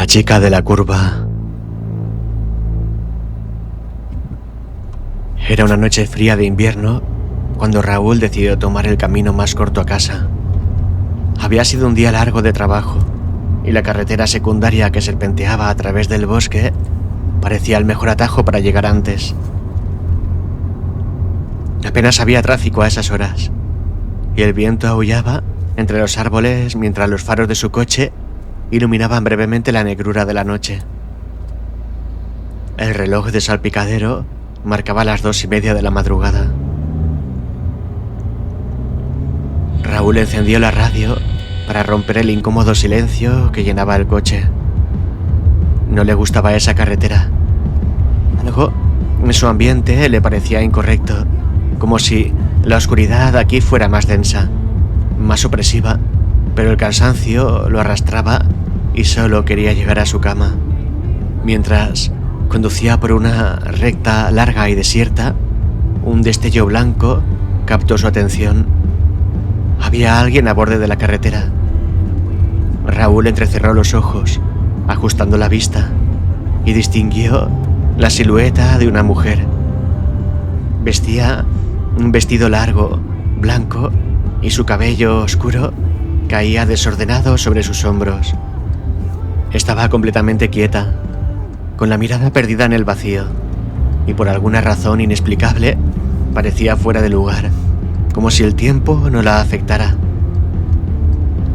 La chica de la curva. Era una noche fría de invierno cuando Raúl decidió tomar el camino más corto a casa. Había sido un día largo de trabajo y la carretera secundaria que serpenteaba a través del bosque parecía el mejor atajo para llegar antes. Apenas había tráfico a esas horas y el viento aullaba entre los árboles mientras los faros de su coche iluminaban brevemente la negrura de la noche. El reloj de salpicadero marcaba las 2:30 de la madrugada. Raúl encendió la radio para romper el incómodo silencio que llenaba el coche. No le gustaba esa carretera. Algo en su ambiente le parecía incorrecto, como si la oscuridad aquí fuera más densa, más opresiva, pero el cansancio lo arrastraba y solo quería llegar a su cama. Mientras conducía por una recta larga y desierta, un destello blanco captó su atención. Había alguien a borde de la carretera. Raúl entrecerró los ojos, ajustando la vista, y distinguió la silueta de una mujer. Vestía un vestido largo, blanco, y su cabello oscuro caía desordenado sobre sus hombros. Estaba completamente quieta, con la mirada perdida en el vacío, y por alguna razón inexplicable parecía fuera de lugar, como si el tiempo no la afectara.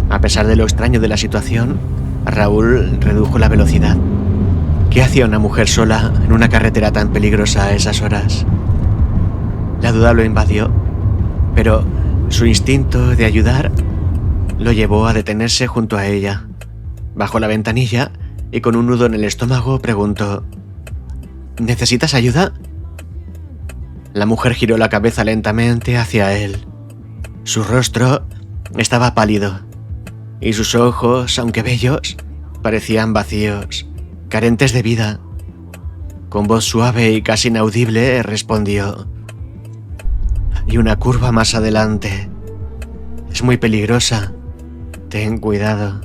A pesar de lo extraño de la situación, Raúl redujo la velocidad. ¿Qué hacía una mujer sola en una carretera tan peligrosa a esas horas? La duda lo invadió, pero su instinto de ayudar lo llevó a detenerse junto a ella. Bajó la ventanilla y con un nudo en el estómago preguntó: ¿necesitas ayuda? La mujer giró la cabeza lentamente hacia él. Su rostro estaba pálido y sus ojos, aunque bellos, parecían vacíos, carentes de vida. Con voz suave y casi inaudible respondió: «Hay una curva más adelante. Es muy peligrosa. Ten cuidado».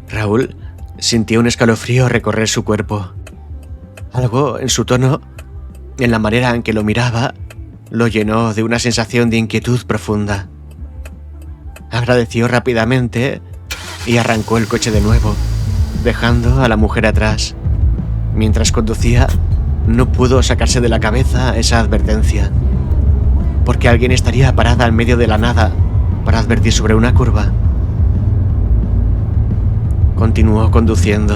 Raúl sintió un escalofrío recorrer su cuerpo. Algo en su tono, en la manera en que lo miraba, lo llenó de una sensación de inquietud profunda. Agradeció rápidamente y arrancó el coche de nuevo, dejando a la mujer atrás. Mientras conducía, no pudo sacarse de la cabeza esa advertencia. Porque alguien estaría parada en medio de la nada para advertir sobre una curva. Continuó conduciendo,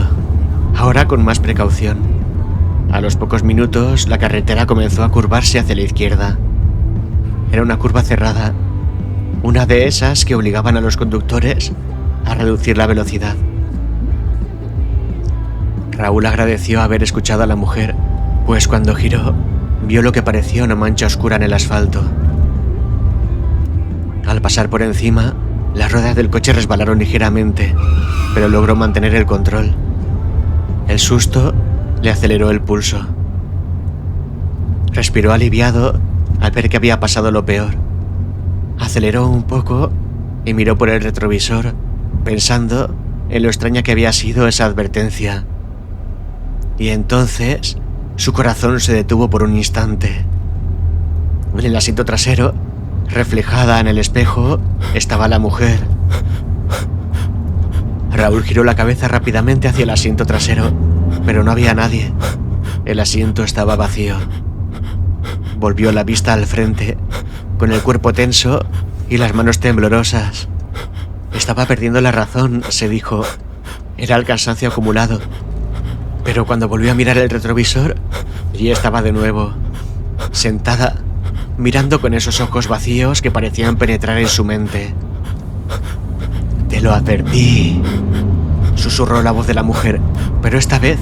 ahora con más precaución. A los pocos minutos, la carretera comenzó a curvarse hacia la izquierda. Era una curva cerrada, una de esas que obligaban a los conductores a reducir la velocidad. Raúl agradeció haber escuchado a la mujer, pues cuando giró, vio lo que parecía una mancha oscura en el asfalto. Al pasar por encima, las ruedas del coche resbalaron ligeramente, pero logró mantener el control. El susto le aceleró el pulso. Respiró aliviado al ver que había pasado lo peor. Aceleró un poco y miró por el retrovisor, pensando en lo extraña que había sido esa advertencia. Y entonces su corazón se detuvo por un instante. En el asiento trasero, reflejada en el espejo, estaba la mujer. Raúl giró la cabeza rápidamente hacia el asiento trasero, pero no había nadie. El asiento estaba vacío. Volvió la vista al frente, con el cuerpo tenso y las manos temblorosas. Estaba perdiendo la razón, se dijo. Era el cansancio acumulado. Pero cuando volvió a mirar el retrovisor, allí estaba de nuevo, sentada, mirando con esos ojos vacíos que parecían penetrar en su mente. «Te lo advertí», susurró la voz de la mujer, pero esta vez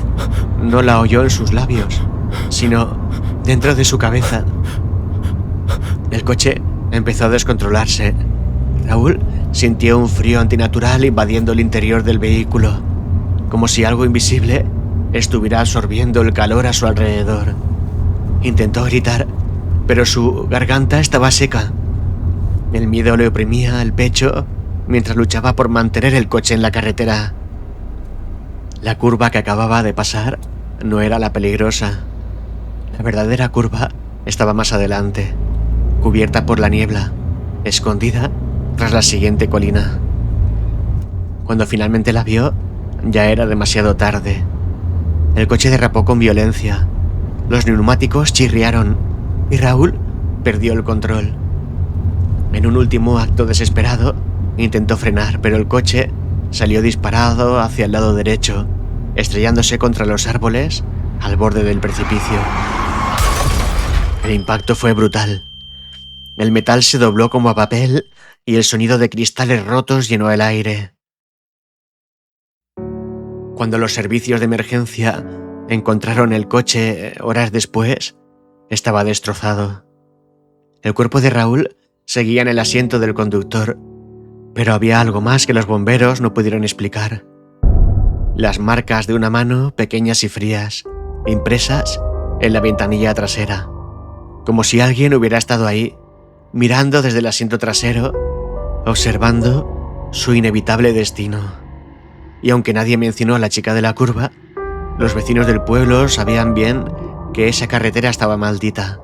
no la oyó en sus labios, sino dentro de su cabeza. El coche empezó a descontrolarse. Raúl sintió un frío antinatural invadiendo el interior del vehículo, como si algo invisible estuviera absorbiendo el calor a su alrededor. Intentó gritar, pero su garganta estaba seca. El miedo le oprimía el pecho mientras luchaba por mantener el coche en la carretera. La curva que acababa de pasar no era la peligrosa. La verdadera curva estaba más adelante, cubierta por la niebla, escondida tras la siguiente colina. Cuando finalmente la vio, ya era demasiado tarde. El coche derrapó con violencia, los neumáticos chirriaron y Raúl perdió el control. En un último acto desesperado, intentó frenar, pero el coche salió disparado hacia el lado derecho, estrellándose contra los árboles al borde del precipicio. El impacto fue brutal. El metal se dobló como a papel y el sonido de cristales rotos llenó el aire. Cuando los servicios de emergencia encontraron el coche horas después, estaba destrozado. El cuerpo de Raúl seguía en el asiento del conductor, pero había algo más que los bomberos no pudieron explicar. Las marcas de una mano pequeñas y frías, impresas en la ventanilla trasera, como si alguien hubiera estado ahí, mirando desde el asiento trasero, observando su inevitable destino. Y aunque nadie mencionó a la chica de la curva, los vecinos del pueblo sabían bien que esa carretera estaba maldita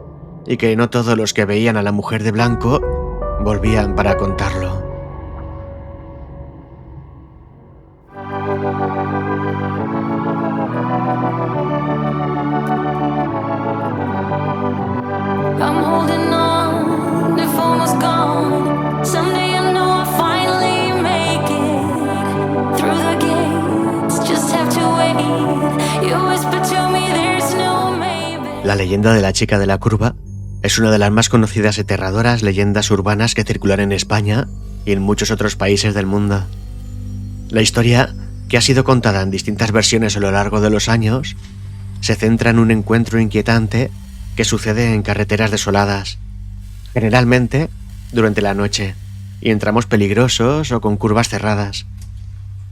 y que no todos los que veían a la mujer de blanco volvían para contarlo. I'm holding on, if almost gone. Someday I know I'll finally make it through the gates. Just have to wait. You whisper to me there's no maybe. La leyenda de la chica de la curva es una de las más conocidas y aterradoras leyendas urbanas que circulan en España y en muchos otros países del mundo. La historia, que ha sido contada en distintas versiones a lo largo de los años, se centra en un encuentro inquietante que sucede en carreteras desoladas, generalmente durante la noche, y en tramos peligrosos o con curvas cerradas.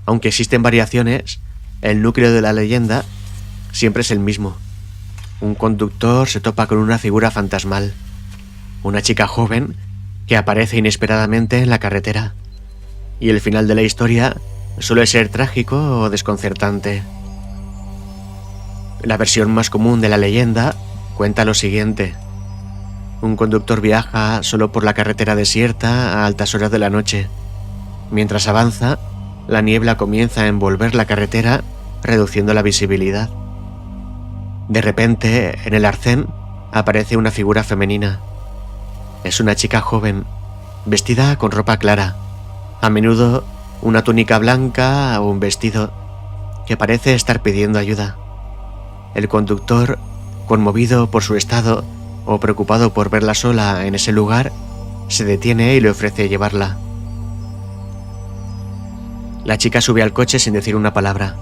Aunque existen variaciones, el núcleo de la leyenda siempre es el mismo. Un conductor se topa con una figura fantasmal, una chica joven que aparece inesperadamente en la carretera, y el final de la historia suele ser trágico o desconcertante. La versión más común de la leyenda cuenta lo siguiente. Un conductor viaja solo por la carretera desierta a altas horas de la noche. Mientras avanza, la niebla comienza a envolver la carretera, reduciendo la visibilidad. De repente, en el arcén, aparece una figura femenina. Es una chica joven, vestida con ropa clara, a menudo una túnica blanca o un vestido, que parece estar pidiendo ayuda. El conductor, conmovido por su estado o preocupado por verla sola en ese lugar, se detiene y le ofrece llevarla. La chica sube al coche sin decir una palabra,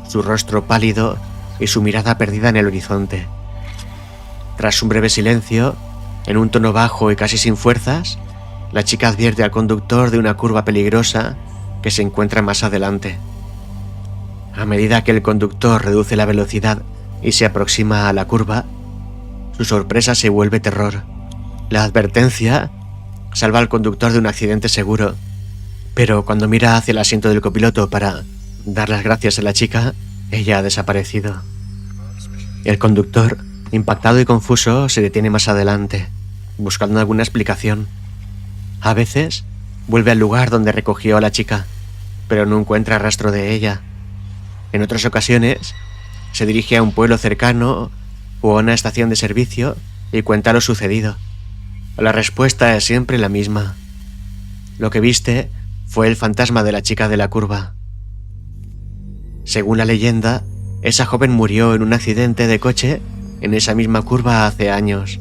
su rostro pálido y su mirada perdida en el horizonte. Tras un breve silencio, en un tono bajo y casi sin fuerzas, la chica advierte al conductor de una curva peligrosa que se encuentra más adelante. A medida que el conductor reduce la velocidad y se aproxima a la curva, su sorpresa se vuelve terror. La advertencia salva al conductor de un accidente seguro, pero cuando mira hacia el asiento del copiloto para dar las gracias a la chica, ella ha desaparecido. El conductor, impactado y confuso, se detiene más adelante, buscando alguna explicación. A veces, vuelve al lugar donde recogió a la chica, pero no encuentra rastro de ella. En otras ocasiones, se dirige a un pueblo cercano o a una estación de servicio y cuenta lo sucedido. La respuesta es siempre la misma. Lo que viste fue el fantasma de la chica de la curva. Según la leyenda, esa joven murió en un accidente de coche en esa misma curva hace años.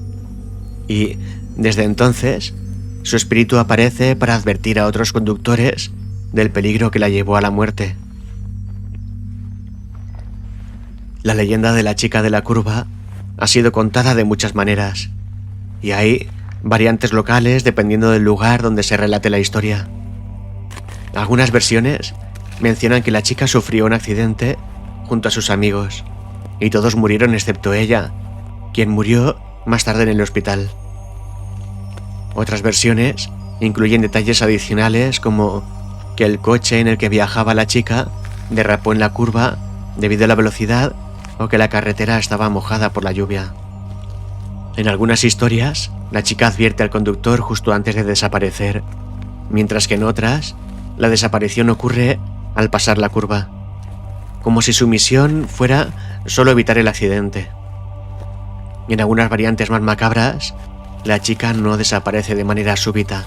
Y, desde entonces, su espíritu aparece para advertir a otros conductores del peligro que la llevó a la muerte. La leyenda de la chica de la curva ha sido contada de muchas maneras, y hay variantes locales dependiendo del lugar donde se relate la historia. Algunas versiones mencionan que la chica sufrió un accidente junto a sus amigos, y todos murieron excepto ella, quien murió más tarde en el hospital. Otras versiones incluyen detalles adicionales como que el coche en el que viajaba la chica derrapó en la curva debido a la velocidad o que la carretera estaba mojada por la lluvia. En algunas historias, la chica advierte al conductor justo antes de desaparecer, mientras que en otras, la desaparición ocurre al pasar la curva, como si su misión fuera solo evitar el accidente. Y en algunas variantes más macabras, la chica no desaparece de manera súbita.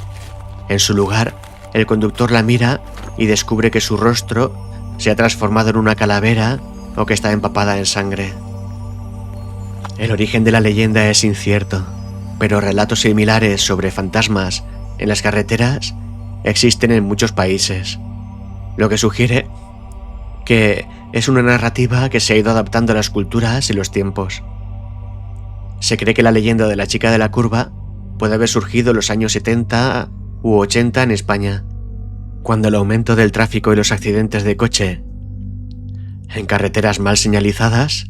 En su lugar, el conductor la mira y descubre que su rostro se ha transformado en una calavera o que está empapada en sangre. El origen de la leyenda es incierto, pero relatos similares sobre fantasmas en las carreteras existen en muchos países, lo que sugiere que es una narrativa que se ha ido adaptando a las culturas y los tiempos. Se cree que la leyenda de la chica de la curva puede haber surgido en los años 70 u 80 en España, cuando el aumento del tráfico y los accidentes de coche en carreteras mal señalizadas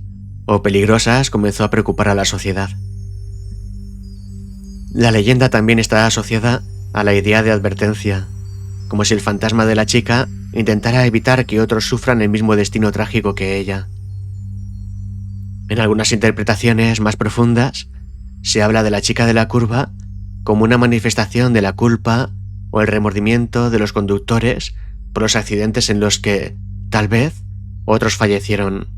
o peligrosas comenzó a preocupar a la sociedad. La leyenda también está asociada a la idea de advertencia, como si el fantasma de la chica intentara evitar que otros sufran el mismo destino trágico que ella. En algunas interpretaciones más profundas, se habla de la chica de la curva como una manifestación de la culpa o el remordimiento de los conductores por los accidentes en los que, tal vez, otros fallecieron.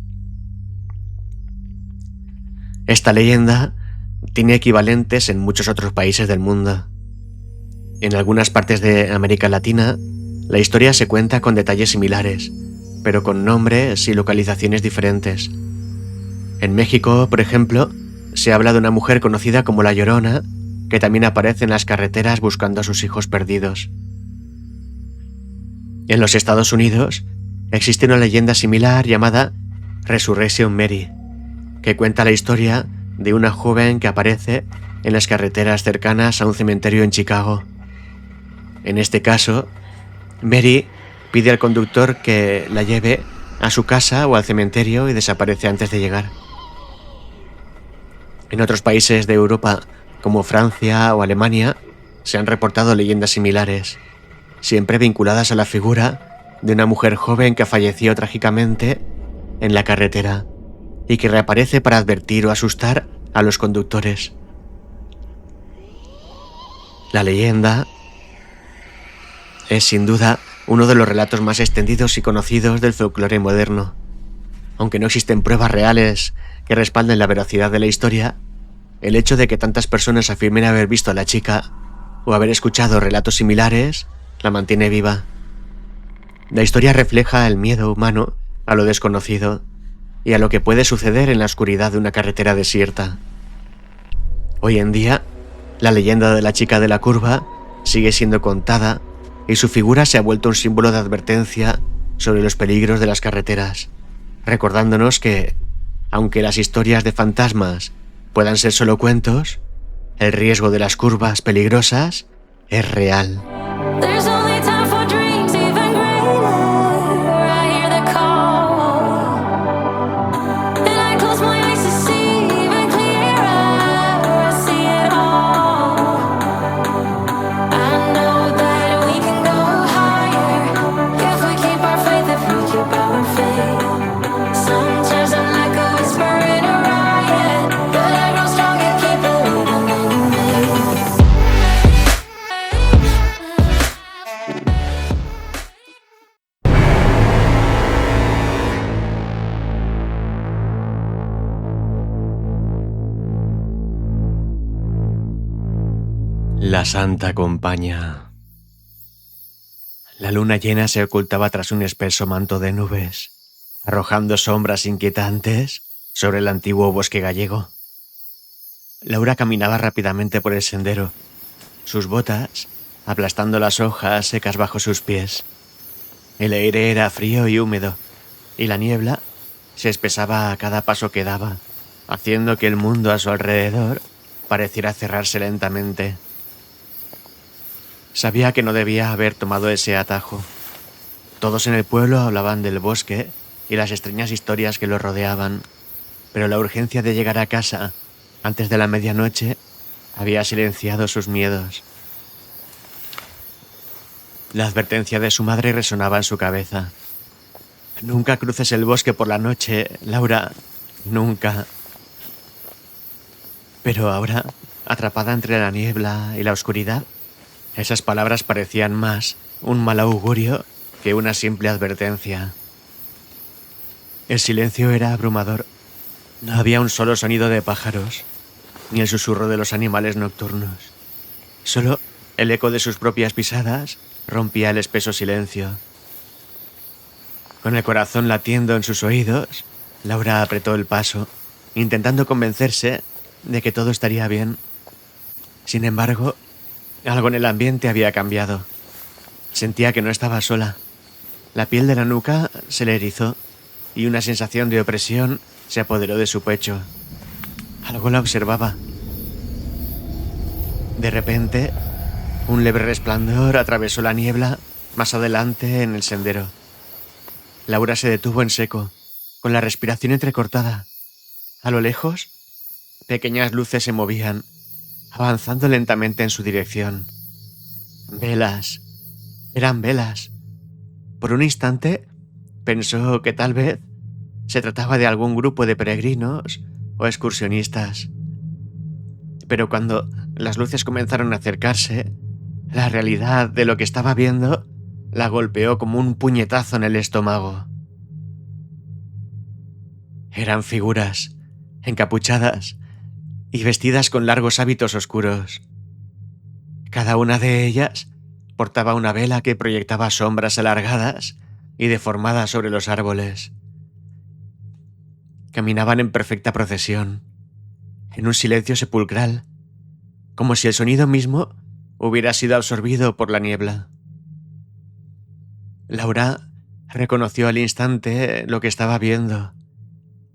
Esta leyenda tiene equivalentes en muchos otros países del mundo. En algunas partes de América Latina, la historia se cuenta con detalles similares, pero con nombres y localizaciones diferentes. En México, por ejemplo, se habla de una mujer conocida como La Llorona, que también aparece en las carreteras buscando a sus hijos perdidos. En los Estados Unidos, existe una leyenda similar llamada Resurrection Mary, que cuenta la historia de una joven que aparece en las carreteras cercanas a un cementerio en Chicago. En este caso, Mary pide al conductor que la lleve a su casa o al cementerio y desaparece antes de llegar. En otros países de Europa, como Francia o Alemania, se han reportado leyendas similares, siempre vinculadas a la figura de una mujer joven que falleció trágicamente en la carretera y que reaparece para advertir o asustar a los conductores. La leyenda es sin duda uno de los relatos más extendidos y conocidos del folclore moderno. Aunque no existen pruebas reales que respalden la veracidad de la historia, el hecho de que tantas personas afirmen haber visto a la chica o haber escuchado relatos similares la mantiene viva. La historia refleja el miedo humano a lo desconocido y a lo que puede suceder en la oscuridad de una carretera desierta. Hoy en día, la leyenda de la chica de la curva sigue siendo contada y su figura se ha vuelto un símbolo de advertencia sobre los peligros de las carreteras, recordándonos que, aunque las historias de fantasmas puedan ser solo cuentos, el riesgo de las curvas peligrosas es real. There's only time for dreams even greater. I hear the call, and I close my eyes to see even clearer. I see it all. I know that we can go higher if we keep our faith, if we keep our faith. Sometimes I'm like a whisper in a riot, but I grow strong and keep believing in me. La Santa Compaña. La luna llena se ocultaba tras un espeso manto de nubes, arrojando sombras inquietantes sobre el antiguo bosque gallego. Laura caminaba rápidamente por el sendero, sus botas aplastando las hojas secas bajo sus pies. El aire era frío y húmedo, y la niebla se espesaba a cada paso que daba, haciendo que el mundo a su alrededor pareciera cerrarse lentamente. Sabía que no debía haber tomado ese atajo. Todos en el pueblo hablaban del bosque y las extrañas historias que lo rodeaban, pero la urgencia de llegar a casa antes de la medianoche había silenciado sus miedos. La advertencia de su madre resonaba en su cabeza. Nunca cruces el bosque por la noche, Laura. Nunca. Pero ahora, atrapada entre la niebla y la oscuridad, esas palabras parecían más un mal augurio que una simple advertencia. El silencio era abrumador. No había un solo sonido de pájaros, ni el susurro de los animales nocturnos. Solo el eco de sus propias pisadas rompía el espeso silencio. Con el corazón latiendo en sus oídos, Laura apretó el paso, intentando convencerse de que todo estaría bien. Sin embargo, algo en el ambiente había cambiado. Sentía que no estaba sola. La piel de la nuca se le erizó y una sensación de opresión se apoderó de su pecho. Algo la observaba. De repente, un leve resplandor atravesó la niebla más adelante en el sendero. Laura se detuvo en seco, con la respiración entrecortada. A lo lejos, pequeñas luces se movían, avanzando lentamente en su dirección. Velas. Eran velas. Por un instante, pensó que tal vez se trataba de algún grupo de peregrinos o excursionistas. Pero cuando las luces comenzaron a acercarse, la realidad de lo que estaba viendo la golpeó como un puñetazo en el estómago. Eran figuras, encapuchadas y vestidas con largos hábitos oscuros. Cada una de ellas portaba una vela que proyectaba sombras alargadas y deformadas sobre los árboles. Caminaban en perfecta procesión, en un silencio sepulcral, como si el sonido mismo hubiera sido absorbido por la niebla. Laura reconoció al instante lo que estaba viendo.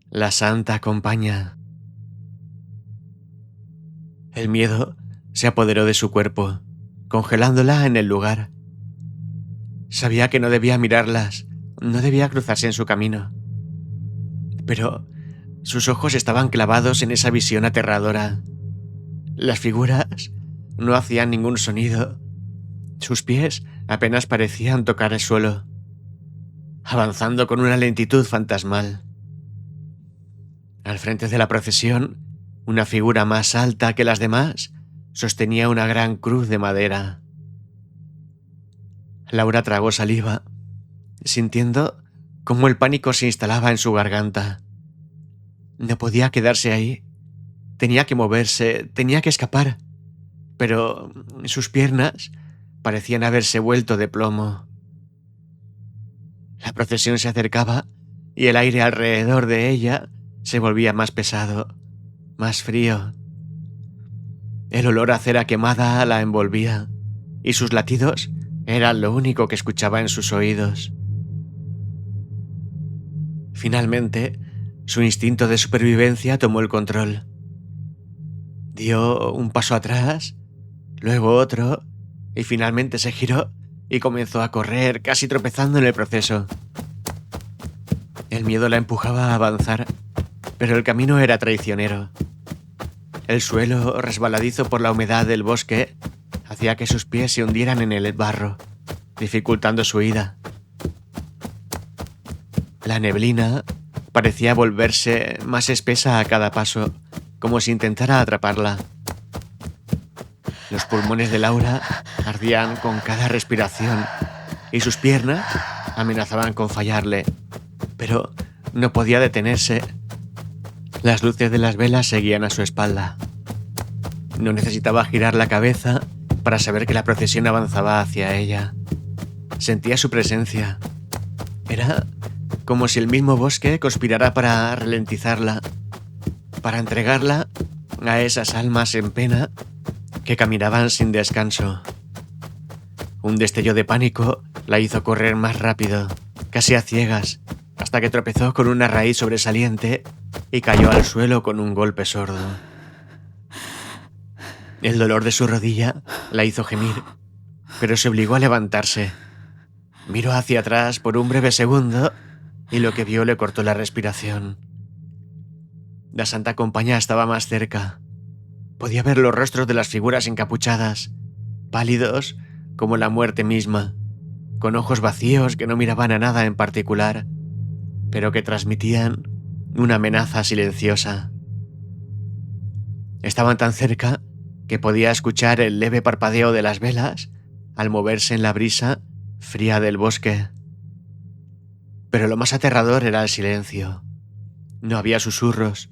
La Santa Compaña. El miedo se apoderó de su cuerpo, congelándola en el lugar. Sabía que no debía mirarlas, no debía cruzarse en su camino. Pero sus ojos estaban clavados en esa visión aterradora. Las figuras no hacían ningún sonido. Sus pies apenas parecían tocar el suelo, avanzando con una lentitud fantasmal. Al frente de la procesión, una figura más alta que las demás sostenía una gran cruz de madera. Laura tragó saliva, sintiendo cómo el pánico se instalaba en su garganta. No podía quedarse ahí. Tenía que moverse, tenía que escapar. Pero sus piernas parecían haberse vuelto de plomo. La procesión se acercaba y el aire alrededor de ella se volvía más pesado, más frío. El olor a cera quemada la envolvía y sus latidos eran lo único que escuchaba en sus oídos. Finalmente, su instinto de supervivencia tomó el control. Dio un paso atrás, luego otro, y finalmente se giró y comenzó a correr, casi tropezando en el proceso. El miedo la empujaba a avanzar, pero el camino era traicionero. El suelo, resbaladizo por la humedad del bosque, hacía que sus pies se hundieran en el barro, dificultando su huida. La neblina parecía volverse más espesa a cada paso, como si intentara atraparla. Los pulmones de Laura ardían con cada respiración y sus piernas amenazaban con fallarle, pero no podía detenerse. Las luces de las velas seguían a su espalda. No necesitaba girar la cabeza para saber que la procesión avanzaba hacia ella. Sentía su presencia. Era como si el mismo bosque conspirara para ralentizarla, para entregarla a esas almas en pena que caminaban sin descanso. Un destello de pánico la hizo correr más rápido, casi a ciegas, hasta que tropezó con una raíz sobresaliente y cayó al suelo con un golpe sordo. El dolor de su rodilla la hizo gemir, pero se obligó a levantarse. Miró hacia atrás por un breve segundo y lo que vio le cortó la respiración. La Santa Compañía estaba más cerca. Podía ver los rostros de las figuras encapuchadas, pálidos como la muerte misma, con ojos vacíos que no miraban a nada en particular, pero que transmitían una amenaza silenciosa. Estaban tan cerca que podía escuchar el leve parpadeo de las velas al moverse en la brisa fría del bosque. Pero lo más aterrador era el silencio. No había susurros,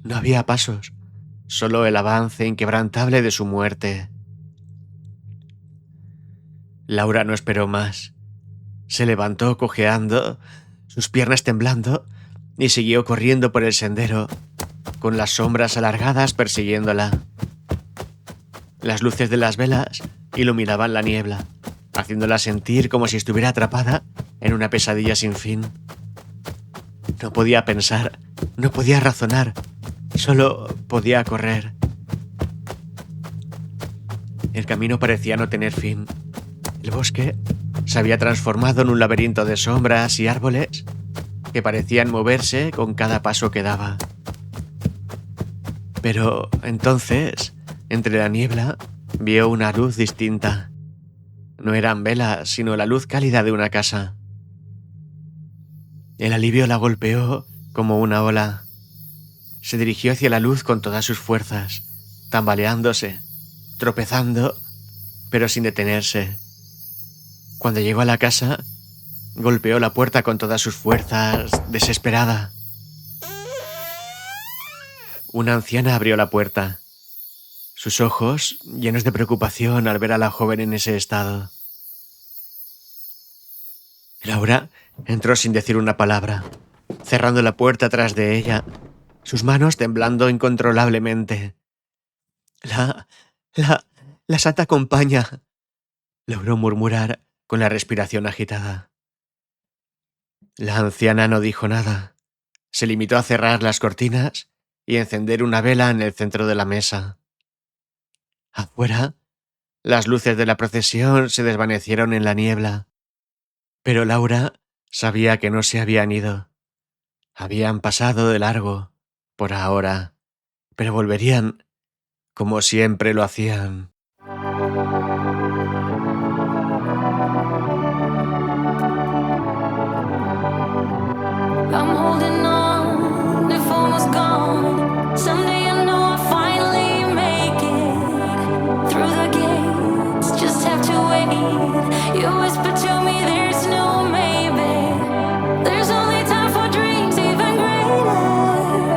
no había pasos, solo el avance inquebrantable de su muerte. Laura no esperó más. Se levantó cojeando, sus piernas temblando, y siguió corriendo por el sendero, con las sombras alargadas persiguiéndola. Las luces de las velas iluminaban la niebla, haciéndola sentir como si estuviera atrapada en una pesadilla sin fin. No podía pensar, no podía razonar, solo podía correr. El camino parecía no tener fin. El bosque se había transformado en un laberinto de sombras y árboles que parecían moverse con cada paso que daba. Pero entonces, entre la niebla, vio una luz distinta. No eran velas, sino la luz cálida de una casa. El alivio la golpeó como una ola. Se dirigió hacia la luz con todas sus fuerzas, tambaleándose, tropezando, pero sin detenerse. Cuando llegó a la casa, golpeó la puerta con todas sus fuerzas, desesperada. Una anciana abrió la puerta, sus ojos llenos de preocupación al ver a la joven en ese estado. Laura entró sin decir una palabra, cerrando la puerta tras de ella, sus manos temblando incontrolablemente. La Santa Compaña, logró murmurar con la respiración agitada. La anciana no dijo nada. Se limitó a cerrar las cortinas y encender una vela en el centro de la mesa. Afuera, las luces de la procesión se desvanecieron en la niebla, pero Laura sabía que no se habían ido. Habían pasado de largo, por ahora, pero volverían, como siempre lo hacían. I'm holding on, if almost gone. Someday I know I'll finally make it through the gates. Just have to wait. You whisper to me, there's no maybe. There's only time for dreams even greater.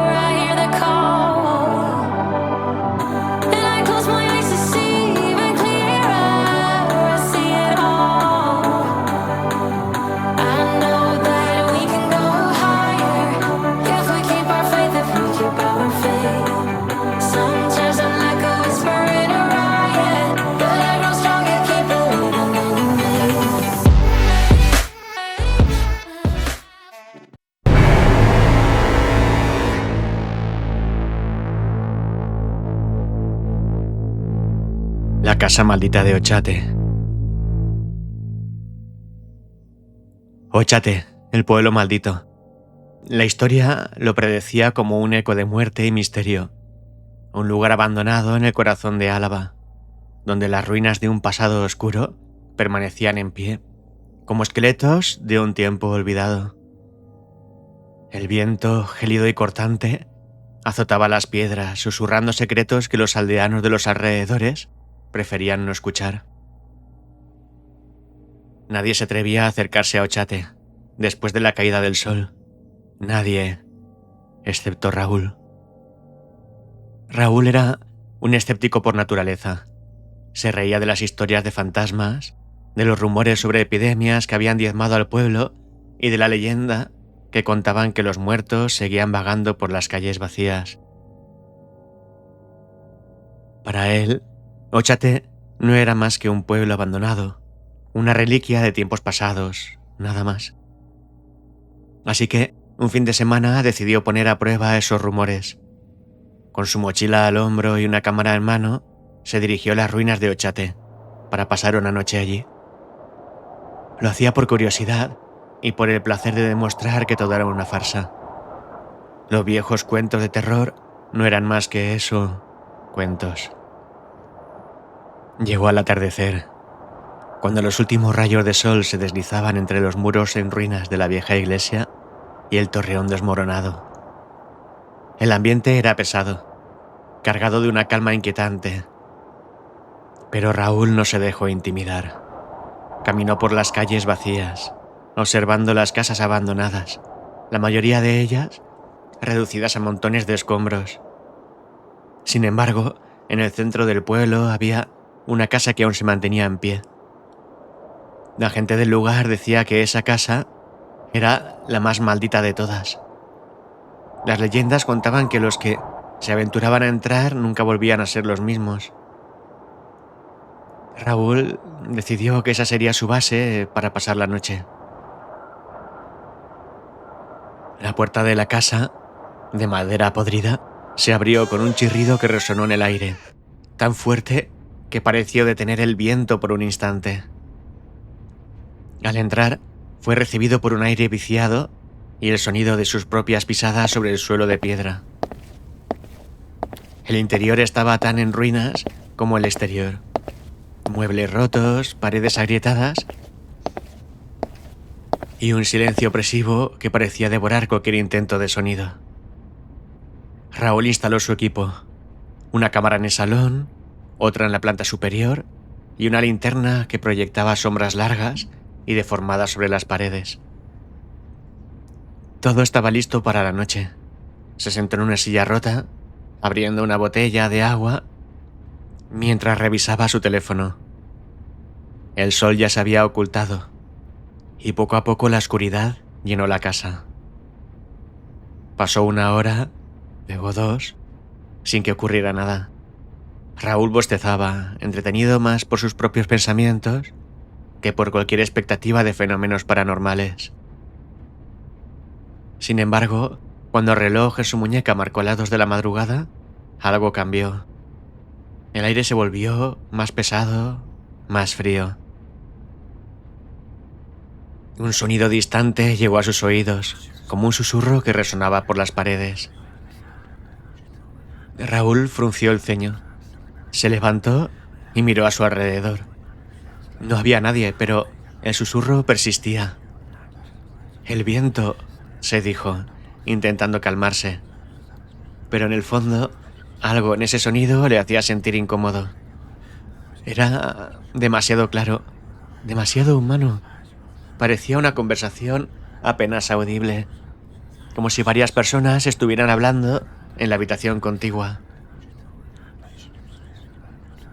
I hear the call, and I close my eyes to see even clearer. I see it all. I know that we can go higher if we keep our faith, if we keep our faith. Sometimes I'm like a whisper in a riot, but I grow stronger, keep believing in me. La casa maldita de Ochate. Ochate, el pueblo maldito. La historia lo predecía como un eco de muerte y misterio. Un lugar abandonado en el corazón de Álava, donde las ruinas de un pasado oscuro permanecían en pie, como esqueletos de un tiempo olvidado. El viento, gélido y cortante, azotaba las piedras, susurrando secretos que los aldeanos de los alrededores preferían no escuchar. Nadie se atrevía a acercarse a Ochate después de la caída del sol. Nadie, excepto Raúl. Raúl era un escéptico por naturaleza. Se reía de las historias de fantasmas, de los rumores sobre epidemias que habían diezmado al pueblo y de la leyenda que contaban que los muertos seguían vagando por las calles vacías. Para él, Ochate no era más que un pueblo abandonado, una reliquia de tiempos pasados, nada más. Así que, un fin de semana decidió poner a prueba esos rumores. Con su mochila al hombro y una cámara en mano, se dirigió a las ruinas de Ochate para pasar una noche allí. Lo hacía por curiosidad y por el placer de demostrar que todo era una farsa. Los viejos cuentos de terror no eran más que eso, cuentos. Llegó al atardecer. Cuando los últimos rayos de sol se deslizaban entre los muros en ruinas de la vieja iglesia y el torreón desmoronado. El ambiente era pesado, cargado de una calma inquietante. Pero Raúl no se dejó intimidar. Caminó por las calles vacías, observando las casas abandonadas, la mayoría de ellas reducidas a montones de escombros. Sin embargo, en el centro del pueblo había una casa que aún se mantenía en pie. La gente del lugar decía que esa casa era la más maldita de todas. Las leyendas contaban que los que se aventuraban a entrar nunca volvían a ser los mismos. Raúl decidió que esa sería su base para pasar la noche. La puerta de la casa, de madera podrida, se abrió con un chirrido que resonó en el aire, tan fuerte que pareció detener el viento por un instante. Al entrar, fue recibido por un aire viciado y el sonido de sus propias pisadas sobre el suelo de piedra. El interior estaba tan en ruinas como el exterior. Muebles rotos, paredes agrietadas y un silencio opresivo que parecía devorar cualquier intento de sonido. Raúl instaló su equipo, una cámara en el salón, otra en la planta superior y una linterna que proyectaba sombras largas y deformadas sobre las paredes. Todo estaba listo para la noche. Se sentó en una silla rota, abriendo una botella de agua, mientras revisaba su teléfono. El sol ya se había ocultado, y poco a poco la oscuridad llenó la casa. Pasó 1 hora, luego 2, sin que ocurriera nada. Raúl bostezaba, entretenido más por sus propios pensamientos que por cualquier expectativa de fenómenos paranormales. Sin embargo, cuando el reloj en su muñeca marcó las 2 de la madrugada, algo cambió. El aire se volvió más pesado, más frío. Un sonido distante llegó a sus oídos, como un susurro que resonaba por las paredes. Raúl frunció el ceño. Se levantó y miró a su alrededor. No había nadie, pero el susurro persistía. El viento, se dijo, intentando calmarse. Pero en el fondo, algo en ese sonido le hacía sentir incómodo. Era demasiado claro, demasiado humano. Parecía una conversación apenas audible, como si varias personas estuvieran hablando en la habitación contigua.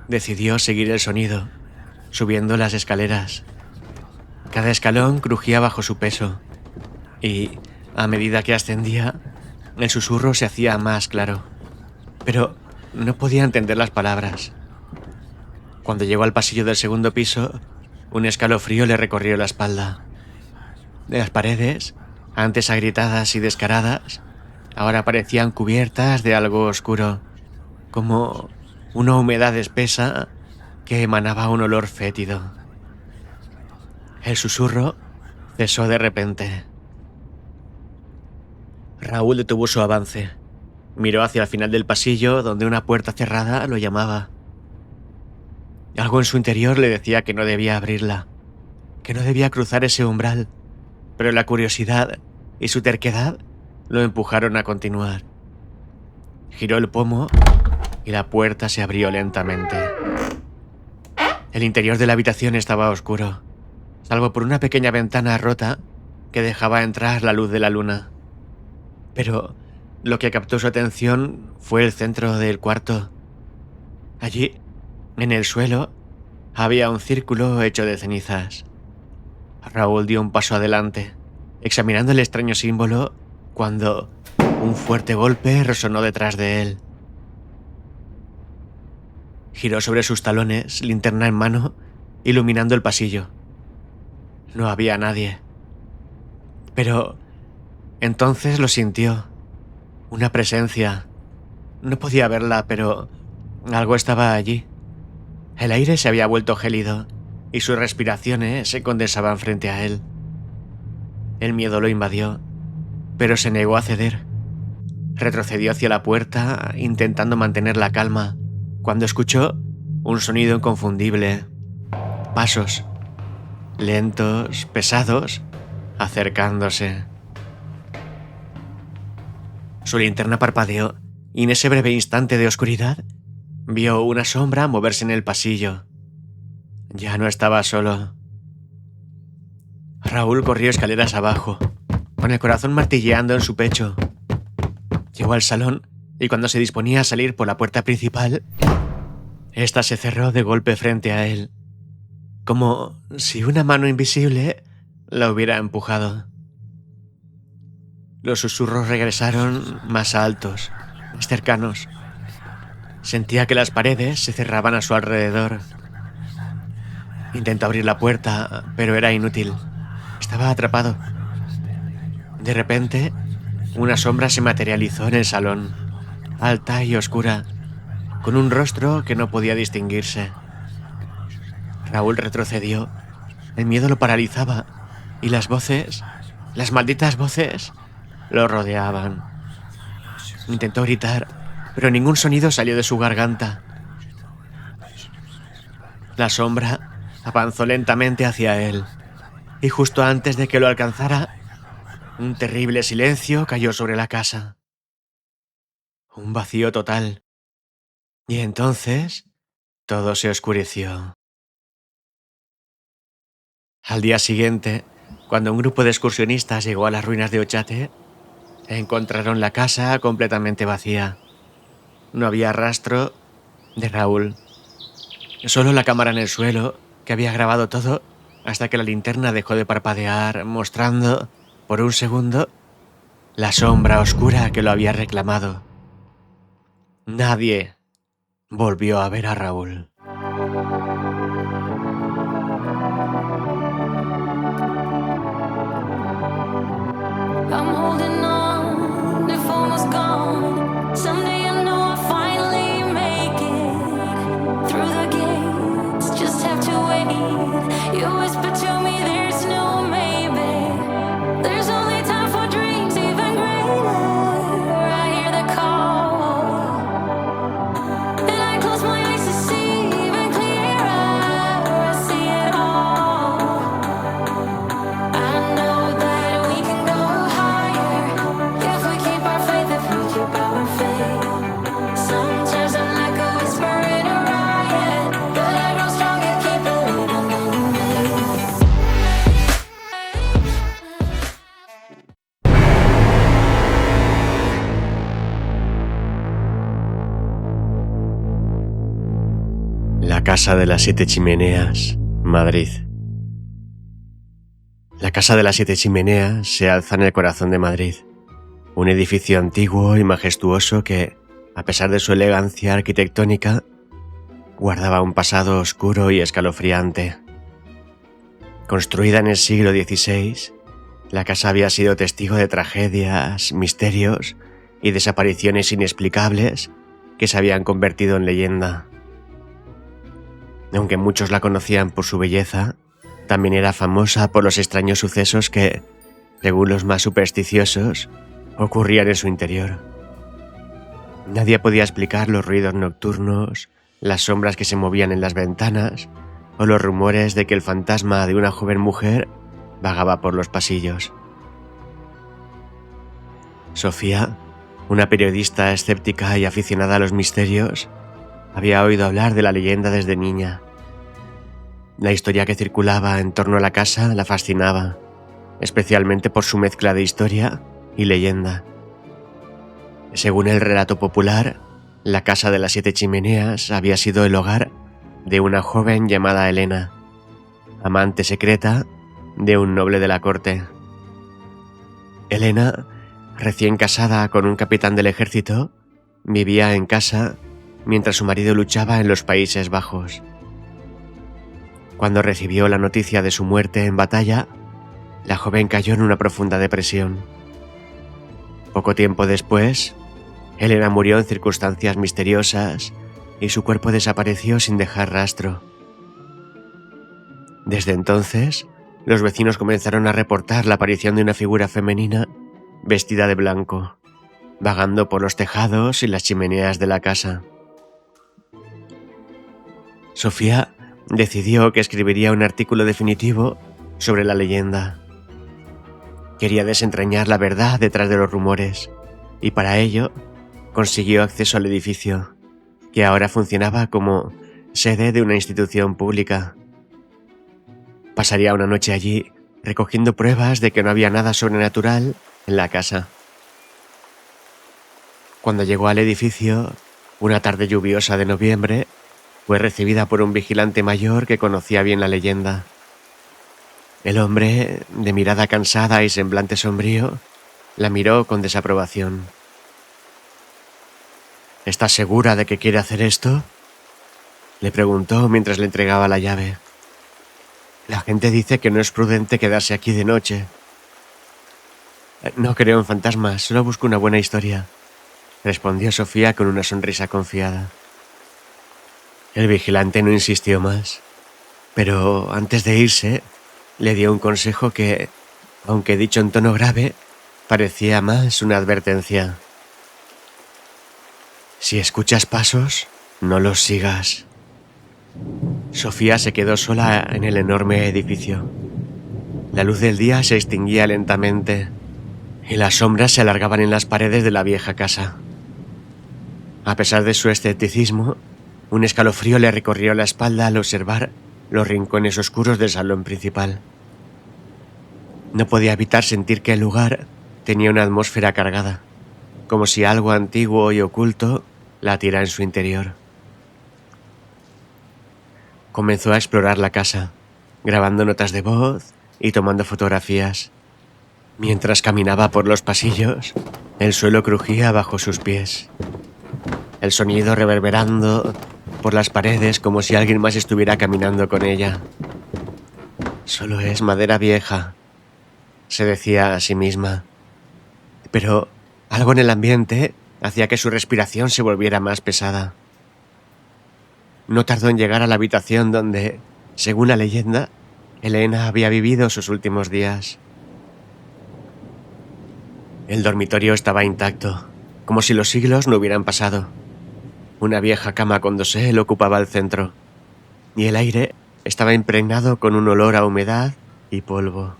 Decidió seguir el sonido, subiendo las escaleras. Cada escalón crujía bajo su peso, y, a medida que ascendía, el susurro se hacía más claro, pero no podía entender las palabras. Cuando llegó al pasillo del segundo piso, un escalofrío le recorrió la espalda. De las paredes, antes agrietadas y descaradas, ahora parecían cubiertas de algo oscuro, como una humedad espesa que emanaba un olor fétido. El susurro cesó de repente. Raúl detuvo su avance. Miró hacia el final del pasillo donde una puerta cerrada lo llamaba. Algo en su interior le decía que no debía abrirla, que no debía cruzar ese umbral, pero la curiosidad y su terquedad lo empujaron a continuar. Giró el pomo y la puerta se abrió lentamente. El interior de la habitación estaba oscuro, salvo por una pequeña ventana rota que dejaba entrar la luz de la luna. Pero lo que captó su atención fue el centro del cuarto. Allí, en el suelo, había un círculo hecho de cenizas. Raúl dio un paso adelante, examinando el extraño símbolo, cuando un fuerte golpe resonó detrás de él. Giró sobre sus talones, linterna en mano, iluminando el pasillo. No había nadie. Pero entonces lo sintió. Una presencia. No podía verla, pero algo estaba allí. El aire se había vuelto gélido y sus respiraciones se condensaban frente a él. El miedo lo invadió, pero se negó a ceder. Retrocedió hacia la puerta, intentando mantener la calma, cuando escuchó un sonido inconfundible. Pasos, lentos, pesados, acercándose. Su linterna parpadeó y en ese breve instante de oscuridad vio una sombra moverse en el pasillo. Ya no estaba solo. Raúl corrió escaleras abajo, con el corazón martilleando en su pecho. Llegó al salón y cuando se disponía a salir por la puerta principal, esta se cerró de golpe frente a él, como si una mano invisible la hubiera empujado. Los susurros regresaron más altos, más cercanos. Sentía que las paredes se cerraban a su alrededor. Intentó abrir la puerta, pero era inútil. Estaba atrapado. De repente, una sombra se materializó en el salón, alta y oscura, con un rostro que no podía distinguirse. Raúl retrocedió. El miedo lo paralizaba y las voces, las malditas voces, lo rodeaban. Intentó gritar, pero ningún sonido salió de su garganta. La sombra avanzó lentamente hacia él, y justo antes de que lo alcanzara, un terrible silencio cayó sobre la casa. Un vacío total. Y entonces, todo se oscureció. Al día siguiente, cuando un grupo de excursionistas llegó a las ruinas de Ochate, encontraron la casa completamente vacía. No había rastro de Raúl. Solo la cámara en el suelo, que había grabado todo, hasta que la linterna dejó de parpadear, mostrando, por un segundo, la sombra oscura que lo había reclamado. Nadie volvió a ver a Raúl. I'm holding on, if almost gone. Someday I know I'll finally make it through the gates. Just have to wait. You whisper to me, there's no maybe. There's only time for dreams even greater. I hear the call, and I close my eyes to see even clearer. I see it all. I know that we can go higher if we keep our faith, if we keep our faith. Sometimes I'm like a whisper in a riot, but I grow stronger, keep believing in me. La Casa de las Siete Chimeneas, Madrid. La Casa de las Siete Chimeneas se alza en el corazón de Madrid, un edificio antiguo y majestuoso que, a pesar de su elegancia arquitectónica, guardaba un pasado oscuro y escalofriante. Construida en el siglo XVI, la casa había sido testigo de tragedias, misterios y desapariciones inexplicables que se habían convertido en leyenda. Aunque muchos la conocían por su belleza, también era famosa por los extraños sucesos que, según los más supersticiosos, ocurrían en su interior. Nadie podía explicar los ruidos nocturnos, las sombras que se movían en las ventanas o los rumores de que el fantasma de una joven mujer vagaba por los pasillos. Sofía, una periodista escéptica y aficionada a los misterios, había oído hablar de la leyenda desde niña. La historia que circulaba en torno a la casa la fascinaba, especialmente por su mezcla de historia y leyenda. Según el relato popular, la Casa de las Siete Chimeneas había sido el hogar de una joven llamada Elena, amante secreta de un noble de la corte. Elena, recién casada con un capitán del ejército, vivía en casa mientras su marido luchaba en los Países Bajos. Cuando recibió la noticia de su muerte en batalla, la joven cayó en una profunda depresión. Poco tiempo después, Elena murió en circunstancias misteriosas y su cuerpo desapareció sin dejar rastro. Desde entonces, los vecinos comenzaron a reportar la aparición de una figura femenina vestida de blanco, vagando por los tejados y las chimeneas de la casa. Sofía decidió que escribiría un artículo definitivo sobre la leyenda. Quería desentrañar la verdad detrás de los rumores, y para ello consiguió acceso al edificio, que ahora funcionaba como sede de una institución pública. Pasaría una noche allí recogiendo pruebas de que no había nada sobrenatural en la casa. Cuando llegó al edificio, una tarde lluviosa de noviembre, fue recibida por un vigilante mayor que conocía bien la leyenda. El hombre, de mirada cansada y semblante sombrío, la miró con desaprobación. ¿Estás segura de que quiere hacer esto?, le preguntó mientras le entregaba la llave. La gente dice que no es prudente quedarse aquí de noche. No creo en fantasmas, solo busco una buena historia, respondió Sofía con una sonrisa confiada. El vigilante no insistió más, pero antes de irse, le dio un consejo que, aunque dicho en tono grave, parecía más una advertencia. Si escuchas pasos, no los sigas. Sofía se quedó sola en el enorme edificio. La luz del día se extinguía lentamente y las sombras se alargaban en las paredes de la vieja casa. A pesar de su escepticismo, un escalofrío le recorrió la espalda al observar los rincones oscuros del salón principal. No podía evitar sentir que el lugar tenía una atmósfera cargada, como si algo antiguo y oculto latiera en su interior. Comenzó a explorar la casa, grabando notas de voz y tomando fotografías. Mientras caminaba por los pasillos, el suelo crujía bajo sus pies, el sonido reverberando por las paredes como si alguien más estuviera caminando con ella. Solo es madera vieja, se decía a sí misma, pero algo en el ambiente hacía que su respiración se volviera más pesada. No tardó en llegar a la habitación donde, según la leyenda, Elena había vivido sus últimos días. El dormitorio estaba intacto, como si los siglos no hubieran pasado. Una vieja cama con dosel ocupaba el centro, y el aire estaba impregnado con un olor a humedad y polvo.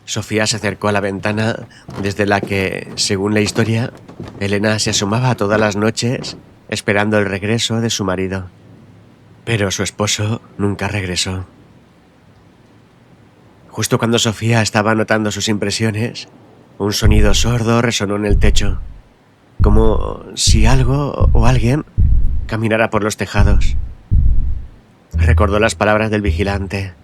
Sofía se acercó a la ventana desde la que, según la historia, Elena se asomaba todas las noches esperando el regreso de su marido. Pero su esposo nunca regresó. Justo cuando Sofía estaba anotando sus impresiones, un sonido sordo resonó en el techo, como si algo o alguien caminara por los tejados. Recordó las palabras del vigilante.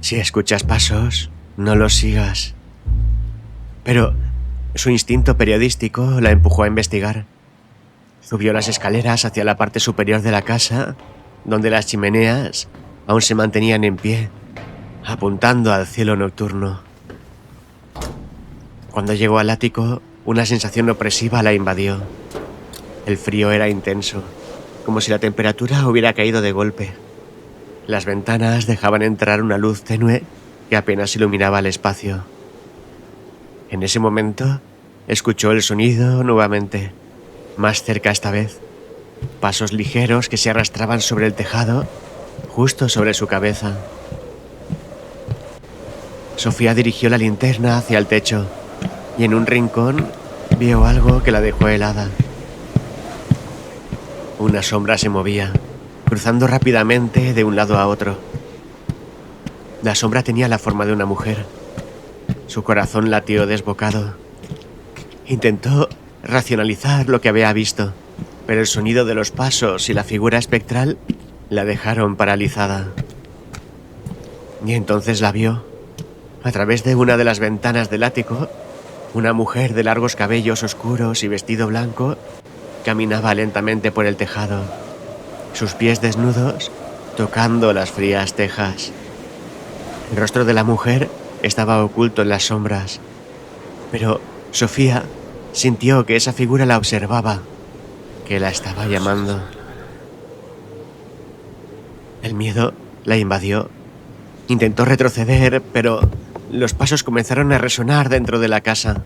Si escuchas pasos, no los sigas. Pero su instinto periodístico la empujó a investigar. Subió las escaleras hacia la parte superior de la casa, donde las chimeneas aún se mantenían en pie, apuntando al cielo nocturno. Cuando llegó al ático, una sensación opresiva la invadió. El frío era intenso, como si la temperatura hubiera caído de golpe. Las ventanas dejaban entrar una luz tenue que apenas iluminaba el espacio. En ese momento, escuchó el sonido nuevamente, más cerca esta vez, pasos ligeros que se arrastraban sobre el tejado, justo sobre su cabeza. Sofía dirigió la linterna hacia el techo y en un rincón vio algo que la dejó helada. Una sombra se movía, cruzando rápidamente de un lado a otro. La sombra tenía la forma de una mujer. Su corazón latió desbocado. Intentó racionalizar lo que había visto, pero el sonido de los pasos y la figura espectral la dejaron paralizada. Y entonces la vio. A través de una de las ventanas del ático, una mujer de largos cabellos oscuros y vestido blanco caminaba lentamente por el tejado, sus pies desnudos tocando las frías tejas. El rostro de la mujer estaba oculto en las sombras, pero Sofía sintió que esa figura la observaba, que la estaba llamando. El miedo la invadió. Intentó retroceder, pero los pasos comenzaron a resonar dentro de la casa,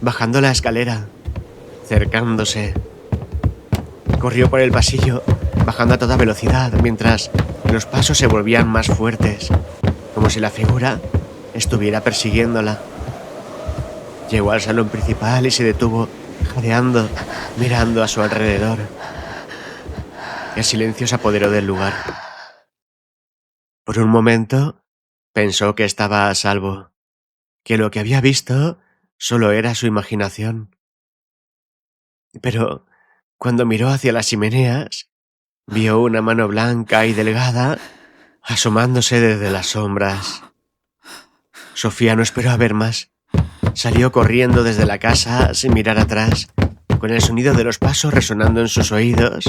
bajando la escalera, cercándose. Corrió por el pasillo bajando a toda velocidad mientras los pasos se volvían más fuertes, como si la figura estuviera persiguiéndola. Llegó al salón principal y se detuvo, jadeando, mirando a su alrededor. El silencio se apoderó del lugar. Por un momento, pensó que estaba a salvo, que lo que había visto solo era su imaginación. Pero cuando miró hacia las chimeneas, vio una mano blanca y delgada asomándose desde las sombras. Sofía no esperó a ver más. Salió corriendo desde la casa sin mirar atrás, con el sonido de los pasos resonando en sus oídos,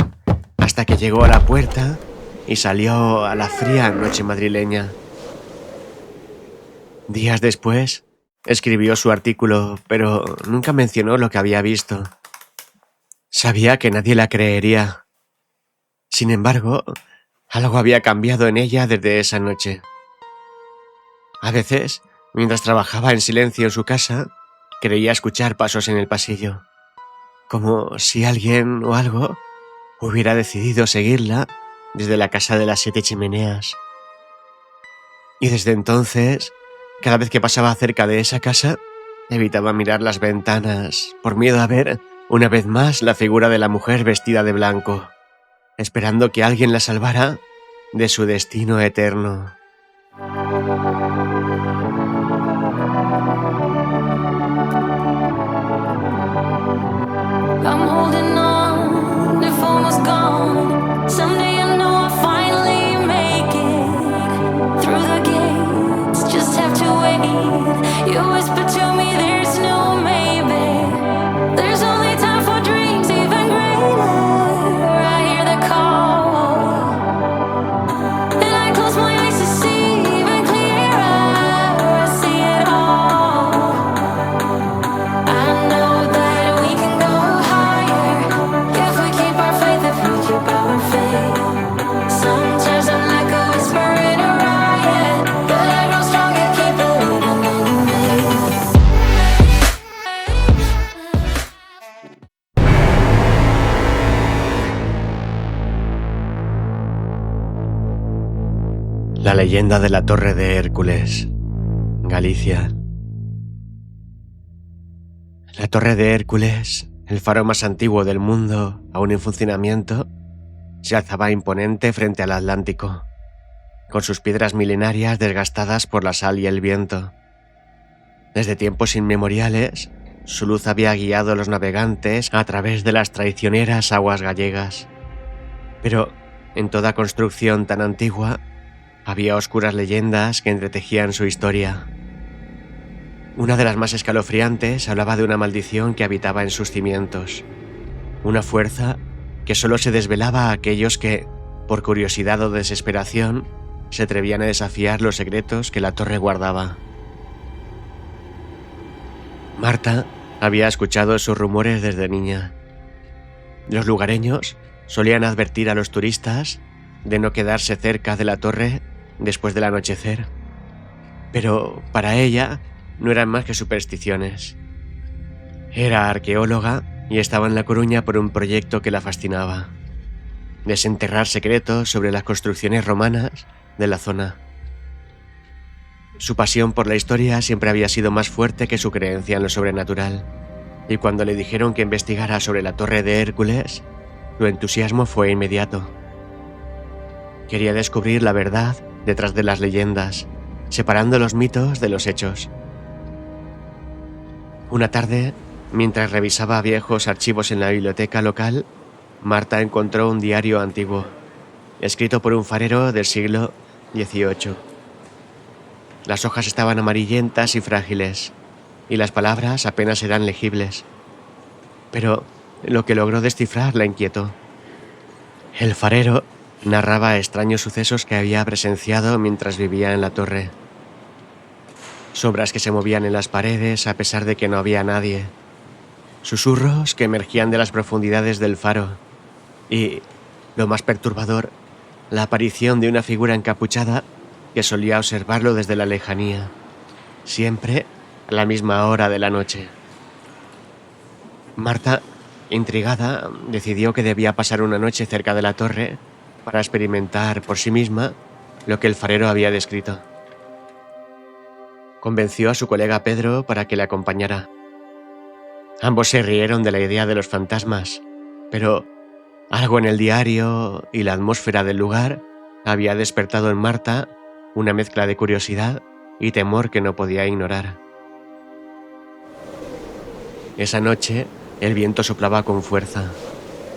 hasta que llegó a la puerta y salió a la fría noche madrileña. Días después, escribió su artículo, pero nunca mencionó lo que había visto. Sabía que nadie la creería. Sin embargo, algo había cambiado en ella desde esa noche. A veces, mientras trabajaba en silencio en su casa, creía escuchar pasos en el pasillo, como si alguien o algo hubiera decidido seguirla desde la casa de las 7 chimeneas. Y desde entonces, cada vez que pasaba cerca de esa casa, evitaba mirar las ventanas por miedo a ver, una vez más, la figura de la mujer vestida de blanco, esperando que alguien la salvara de su destino eterno. I'm holding on, if almost gone. Someday I know I'll finally make it through the gates. Just have to wait. You whisper to me, there's no maybe. There's only time for dreams even greater. I hear the call, and I close my eyes to see even clearer. I see it all. I know that we can go higher if we keep our faith, if we keep our faith. Sometimes I'm like a whisper in a riot, but I grow stronger, keep believing in me. La leyenda de la Torre de Hércules, Galicia. La Torre de Hércules, el faro más antiguo del mundo, aún en funcionamiento, se alzaba imponente frente al Atlántico, con sus piedras milenarias desgastadas por la sal y el viento. Desde tiempos inmemoriales, su luz había guiado a los navegantes a través de las traicioneras aguas gallegas. Pero en toda construcción tan antigua, había oscuras leyendas que entretejían su historia. Una de las más escalofriantes hablaba de una maldición que habitaba en sus cimientos, una fuerza que solo se desvelaba a aquellos que, por curiosidad o desesperación, se atrevían a desafiar los secretos que la torre guardaba. Marta había escuchado esos rumores desde niña. Los lugareños solían advertir a los turistas de no quedarse cerca de la torre después del anochecer, pero para ella no eran más que supersticiones. Era arqueóloga y estaba en La Coruña por un proyecto que la fascinaba: desenterrar secretos sobre las construcciones romanas de la zona. Su pasión por la historia siempre había sido más fuerte que su creencia en lo sobrenatural, y cuando le dijeron que investigara sobre la Torre de Hércules, su entusiasmo fue inmediato. Quería descubrir la verdad detrás de las leyendas, separando los mitos de los hechos. Una tarde, mientras revisaba viejos archivos en la biblioteca local, Marta encontró un diario antiguo, escrito por un farero del siglo XVIII. Las hojas estaban amarillentas y frágiles, y las palabras apenas eran legibles. Pero lo que logró descifrar la inquietó. El farero narraba extraños sucesos que había presenciado mientras vivía en la torre. Sombras que se movían en las paredes a pesar de que no había nadie. Susurros que emergían de las profundidades del faro. Y, lo más perturbador, la aparición de una figura encapuchada que solía observarlo desde la lejanía, siempre a la misma hora de la noche. Marta Intrigada, decidió que debía pasar una noche cerca de la torre para experimentar por sí misma lo que el farero había descrito. Convenció a su colega Pedro para que le acompañara. Ambos se rieron de la idea de los fantasmas, pero algo en el diario y la atmósfera del lugar había despertado en Marta una mezcla de curiosidad y temor que no podía ignorar. Esa noche, el viento soplaba con fuerza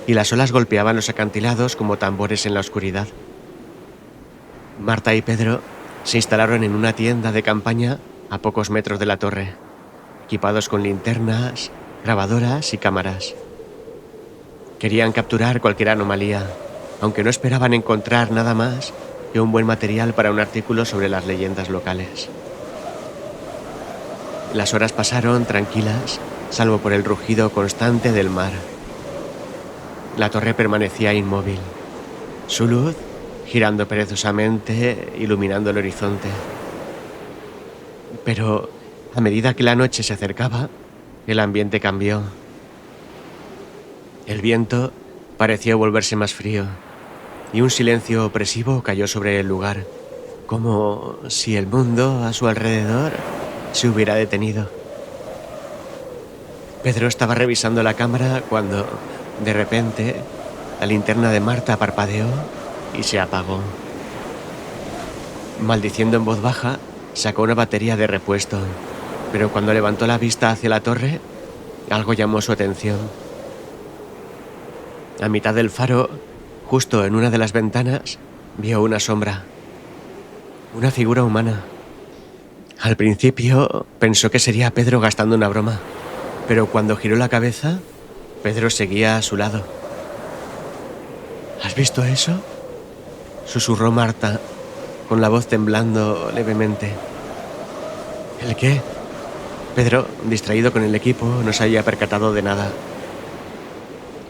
y las olas golpeaban los acantilados como tambores en la oscuridad. Marta y Pedro se instalaron en una tienda de campaña a pocos metros de la torre, equipados con linternas, grabadoras y cámaras. Querían capturar cualquier anomalía, aunque no esperaban encontrar nada más que un buen material para un artículo sobre las leyendas locales. Las horas pasaron tranquilas, salvo por el rugido constante del mar. La torre permanecía inmóvil, su luz girando perezosamente, iluminando el horizonte. Pero a medida que la noche se acercaba, el ambiente cambió. El viento pareció volverse más frío y un silencio opresivo cayó sobre el lugar, como si el mundo a su alrededor se hubiera detenido. Pedro estaba revisando la cámara cuando, de repente, la linterna de Marta parpadeó y se apagó. Maldiciendo en voz baja, sacó una batería de repuesto, pero cuando levantó la vista hacia la torre, algo llamó su atención. A mitad del faro, justo en una de las ventanas, vio una sombra, una figura humana. Al principio pensó que sería Pedro gastando una broma, pero cuando giró la cabeza, Pedro seguía a su lado. ¿Has visto eso?, susurró Marta, con la voz temblando levemente. ¿El qué? Pedro, distraído con el equipo, no se había percatado de nada.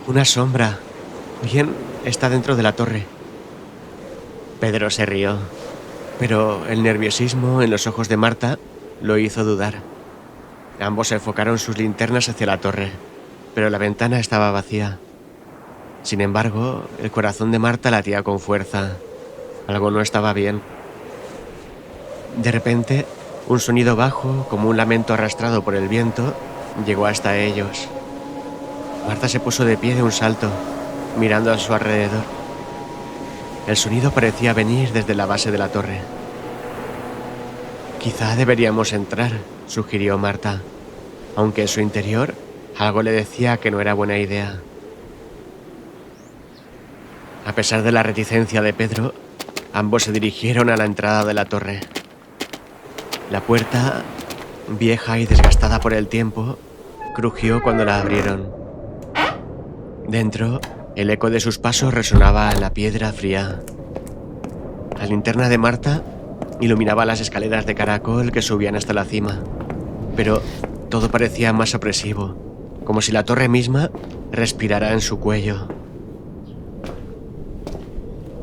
Una sombra. Alguien está dentro de la torre. Pedro se rió, pero el nerviosismo en los ojos de Marta lo hizo dudar. Ambos enfocaron sus linternas hacia la torre, pero la ventana estaba vacía. Sin embargo, el corazón de Marta latía con fuerza. Algo no estaba bien. De repente, un sonido bajo, como un lamento arrastrado por el viento, llegó hasta ellos. Marta se puso de pie de un salto, mirando a su alrededor. El sonido parecía venir desde la base de la torre. Quizá deberíamos entrar, sugirió Marta, aunque en su interior algo le decía que no era buena idea. A pesar de la reticencia de Pedro, ambos se dirigieron a la entrada de la torre. La puerta, vieja y desgastada por el tiempo, crujió cuando la abrieron. Dentro, el eco de sus pasos resonaba en la piedra fría. La linterna de Marta iluminaba las escaleras de caracol que subían hasta la cima, pero todo parecía más opresivo, como si la torre misma respirara en su cuello.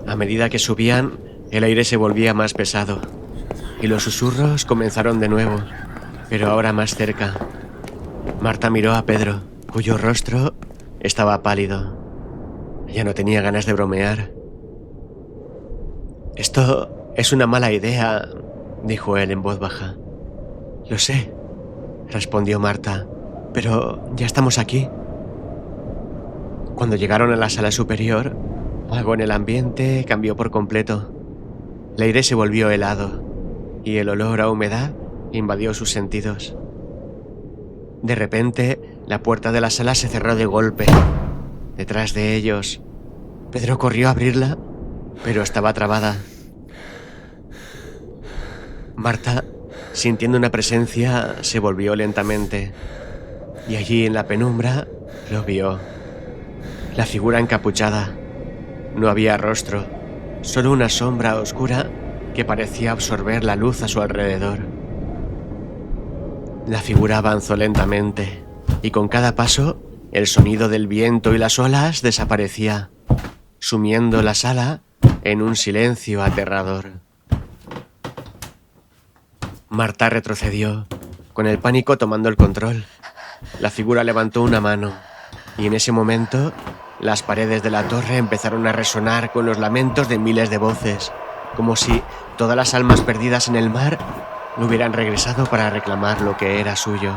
A medida que subían, el aire se volvía más pesado, y los susurros comenzaron de nuevo, pero ahora más cerca. Marta miró a Pedro, cuyo rostro estaba pálido. Ya no tenía ganas de bromear. «Esto es una mala idea», dijo él en voz baja. «Lo sé», respondió Marta, «pero ya estamos aquí». Cuando llegaron a la sala superior, algo en el ambiente cambió por completo. El aire se volvió helado y el olor a humedad invadió sus sentidos. De repente, la puerta de la sala se cerró de golpe. Detrás de ellos, Pedro corrió a abrirla, pero estaba trabada. Marta, sintiendo una presencia, se volvió lentamente, y allí en la penumbra lo vio. La figura encapuchada. No había rostro, solo una sombra oscura que parecía absorber la luz a su alrededor. La figura avanzó lentamente, y con cada paso, el sonido del viento y las olas desaparecía, sumiendo la sala en un silencio aterrador. Marta retrocedió, con el pánico tomando el control. La figura levantó una mano, Y en ese momento, las paredes de la torre empezaron a resonar con los lamentos de miles de voces, como si todas las almas perdidas en el mar hubieran regresado para reclamar lo que era suyo.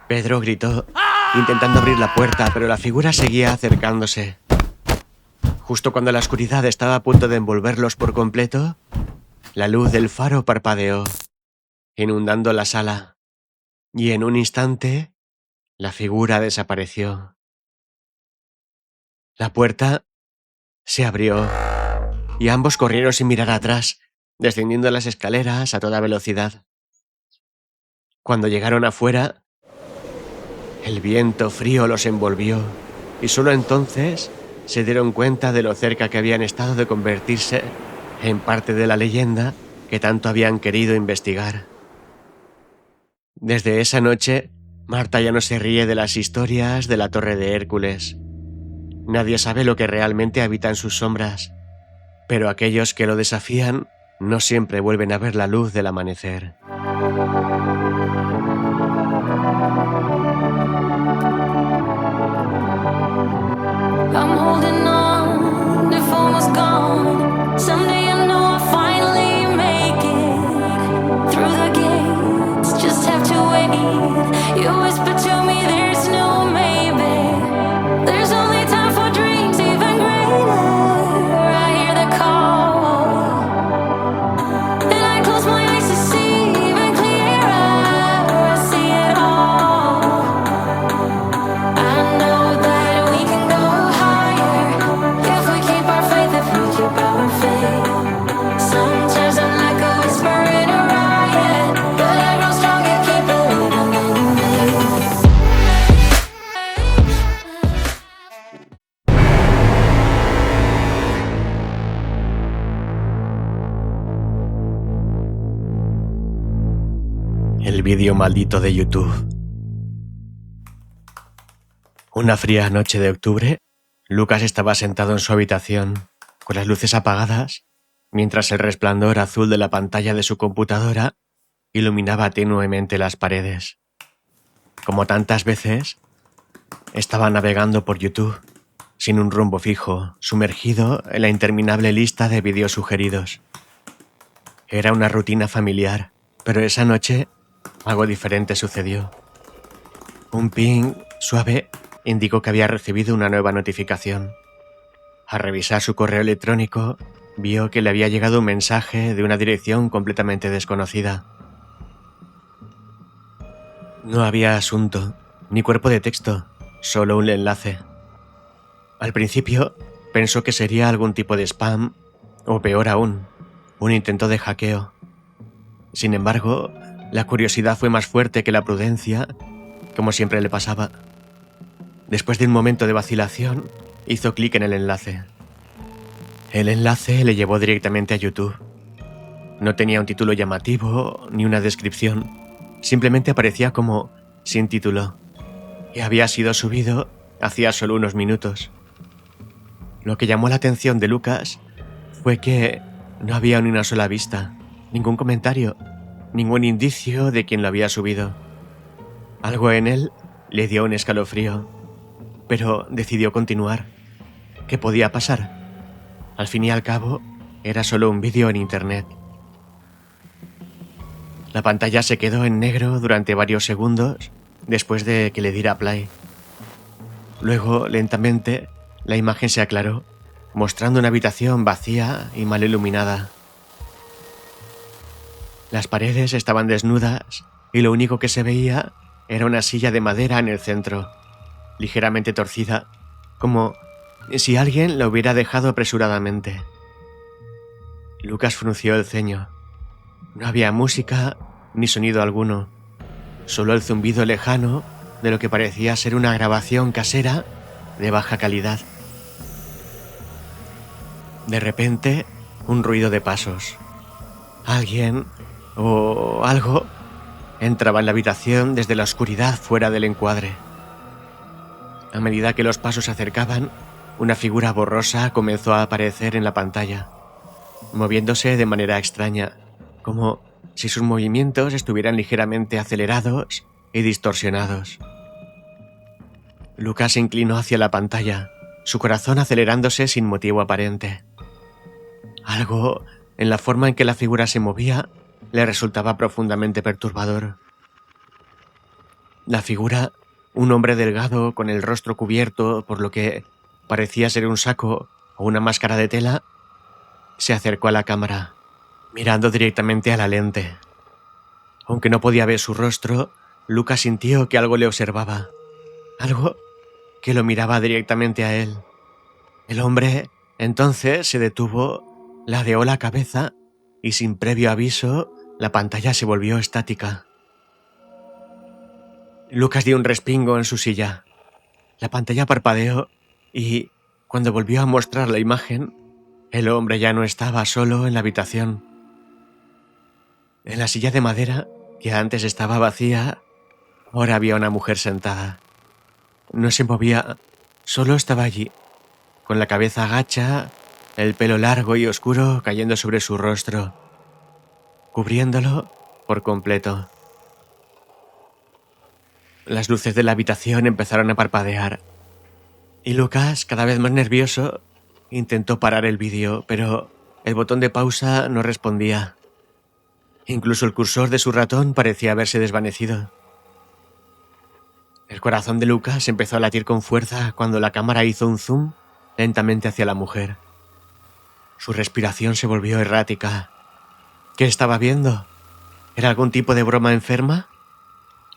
Pedro gritó, intentando abrir la puerta, pero la figura seguía acercándose. Justo cuando la oscuridad estaba a punto de envolverlos por completo, la luz del faro parpadeó, inundando la sala, y en un instante, la figura desapareció. La puerta se abrió, y ambos corrieron sin mirar atrás, descendiendo las escaleras a toda velocidad. Cuando llegaron afuera, el viento frío los envolvió, y solo entonces se dieron cuenta de lo cerca que habían estado de convertirse en parte de la leyenda que tanto habían querido investigar. Desde esa noche, Marta ya no se ríe de las historias de la Torre de Hércules. Nadie sabe lo que realmente habita en sus sombras, pero aquellos que lo desafían no siempre vuelven a ver la luz del amanecer. I'm holding on, if almost gone. Someday I know I'll finally make it through the gates. Just have to wait. You whisper to me, there's no maybe. There's only time for dreams even greater. I hear the call, and I close my eyes to see even clearer. I see it all. I know that we can go higher if we keep our faith, if we keep our faith. Sometimes I'm like a whisper in a riot, but I grow stronger, keep believing in me. El vídeo maldito de YouTube. Una fría noche de octubre, Lucas estaba sentado en su habitación, con las luces apagadas, mientras el resplandor azul de la pantalla de su computadora iluminaba tenuemente las paredes. Como tantas veces, estaba navegando por YouTube, sin un rumbo fijo, sumergido en la interminable lista de vídeos sugeridos. Era una rutina familiar, pero esa noche algo diferente sucedió. Un ping suave indicó que había recibido una nueva notificación. Al revisar su correo electrónico, vio que le había llegado un mensaje de una dirección completamente desconocida. No había asunto, ni cuerpo de texto, solo un enlace. Al principio, pensó que sería algún tipo de spam, o peor aún, un intento de hackeo. Sin embargo, la curiosidad fue más fuerte que la prudencia, como siempre le pasaba. Después de un momento de vacilación, hizo clic en el enlace. El enlace le llevó directamente a YouTube. No tenía un título llamativo ni una descripción, simplemente aparecía como sin título, y había sido subido hacía solo unos minutos. Lo que llamó la atención de Lucas fue que no había ni una sola vista, ningún comentario, ningún indicio de quién lo había subido. Algo en él le dio un escalofrío, pero decidió continuar. ¿Qué podía pasar? Al fin y al cabo, era solo un vídeo en internet. La pantalla se quedó en negro durante varios segundos después de que le diera play. Luego, lentamente, la imagen se aclaró, mostrando una habitación vacía y mal iluminada. Las paredes estaban desnudas y lo único que se veía era una silla de madera en el centro, ligeramente torcida, como si alguien la hubiera dejado apresuradamente. Lucas frunció el ceño. No había música ni sonido alguno, solo el zumbido lejano de lo que parecía ser una grabación casera de baja calidad. De repente, un ruido de pasos. Alguien o algo entraba en la habitación desde la oscuridad fuera del encuadre. A medida que los pasos se acercaban, una figura borrosa comenzó a aparecer en la pantalla, moviéndose de manera extraña, como si sus movimientos estuvieran ligeramente acelerados y distorsionados. Lucas se inclinó hacia la pantalla, su corazón acelerándose sin motivo aparente. Algo en la forma en que la figura se movía le resultaba profundamente perturbador. La figura, un hombre delgado con el rostro cubierto por lo que parecía ser un saco o una máscara de tela, se acercó a la cámara, mirando directamente a la lente. Aunque no podía ver su rostro, Lucas sintió que algo le observaba, algo que lo miraba directamente a él. El hombre entonces se detuvo, ladeó la cabeza y sin previo aviso, la pantalla se volvió estática. Lucas dio un respingo en su silla. La pantalla parpadeó y, cuando volvió a mostrar la imagen, el hombre ya no estaba solo en la habitación. En la silla de madera, que antes estaba vacía, ahora había una mujer sentada. No se movía, solo estaba allí, con la cabeza agacha, el pelo largo y oscuro cayendo sobre su rostro, cubriéndolo por completo. Las luces de la habitación empezaron a parpadear, y Lucas, cada vez más nervioso, intentó parar el vídeo, pero el botón de pausa no respondía. Incluso el cursor de su ratón parecía haberse desvanecido. El corazón de Lucas empezó a latir con fuerza cuando la cámara hizo un zoom lentamente hacia la mujer. Su respiración se volvió errática. ¿Qué estaba viendo? ¿Era algún tipo de broma enferma?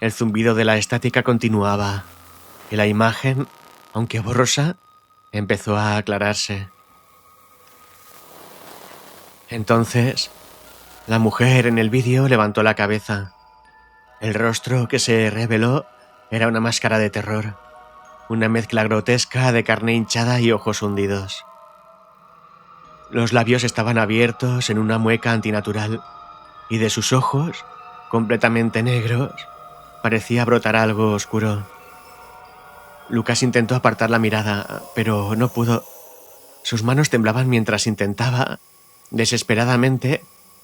El zumbido de la estática continuaba, y la imagen, aunque borrosa, empezó a aclararse. Entonces, la mujer en el vídeo levantó la cabeza. El rostro que se reveló era una máscara de terror, una mezcla grotesca de carne hinchada y ojos hundidos. Los labios estaban abiertos en una mueca antinatural, y de sus ojos, completamente negros, parecía brotar algo oscuro. Lucas intentó apartar la mirada, pero no pudo. Sus manos temblaban mientras intentaba, desesperadamente,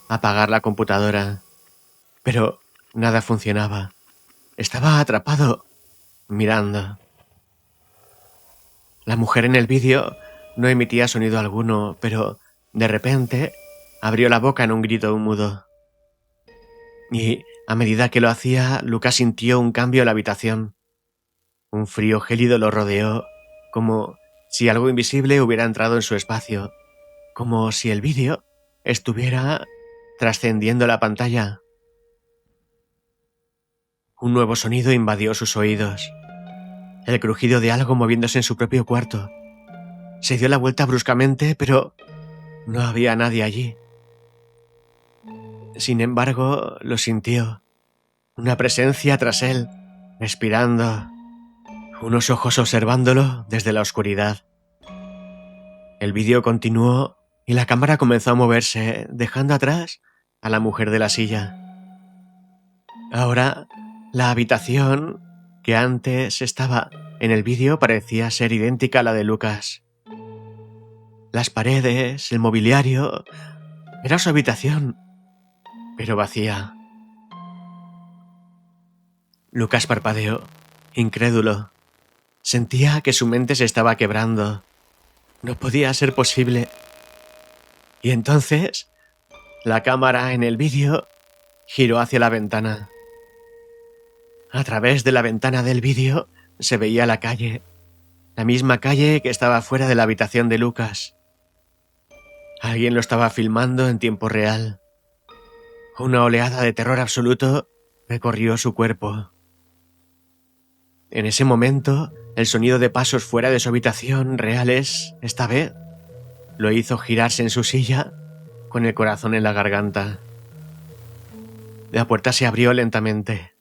apagar la computadora. Pero nada funcionaba. Estaba atrapado, mirando. La mujer en el vídeo no emitía sonido alguno, pero de repente abrió la boca en un grito mudo. Y a medida que lo hacía, Lucas sintió un cambio en la habitación. Un frío gélido lo rodeó, como si algo invisible hubiera entrado en su espacio, como si el vídeo estuviera trascendiendo la pantalla. Un nuevo sonido invadió sus oídos. El crujido de algo moviéndose en su propio cuarto. Se dio la vuelta bruscamente, pero no había nadie allí. Sin embargo, lo sintió. Una presencia tras él, respirando. Unos ojos observándolo desde la oscuridad. El vídeo continuó y la cámara comenzó a moverse, dejando atrás a la mujer de la silla. Ahora, la habitación que antes estaba en el vídeo parecía ser idéntica a la de Lucas. Las paredes, el mobiliario, era su habitación, pero vacía. Lucas parpadeó, incrédulo. Sentía que su mente se estaba quebrando. No podía ser posible. Y entonces, la cámara en el vídeo giró hacia la ventana. A través de la ventana del vídeo se veía la calle, la misma calle que estaba fuera de la habitación de Lucas. Alguien lo estaba filmando en tiempo real. Una oleada de terror absoluto recorrió su cuerpo. En ese momento, el sonido de pasos fuera de su habitación, reales, esta vez, lo hizo girarse en su silla con el corazón en la garganta. La puerta se abrió lentamente.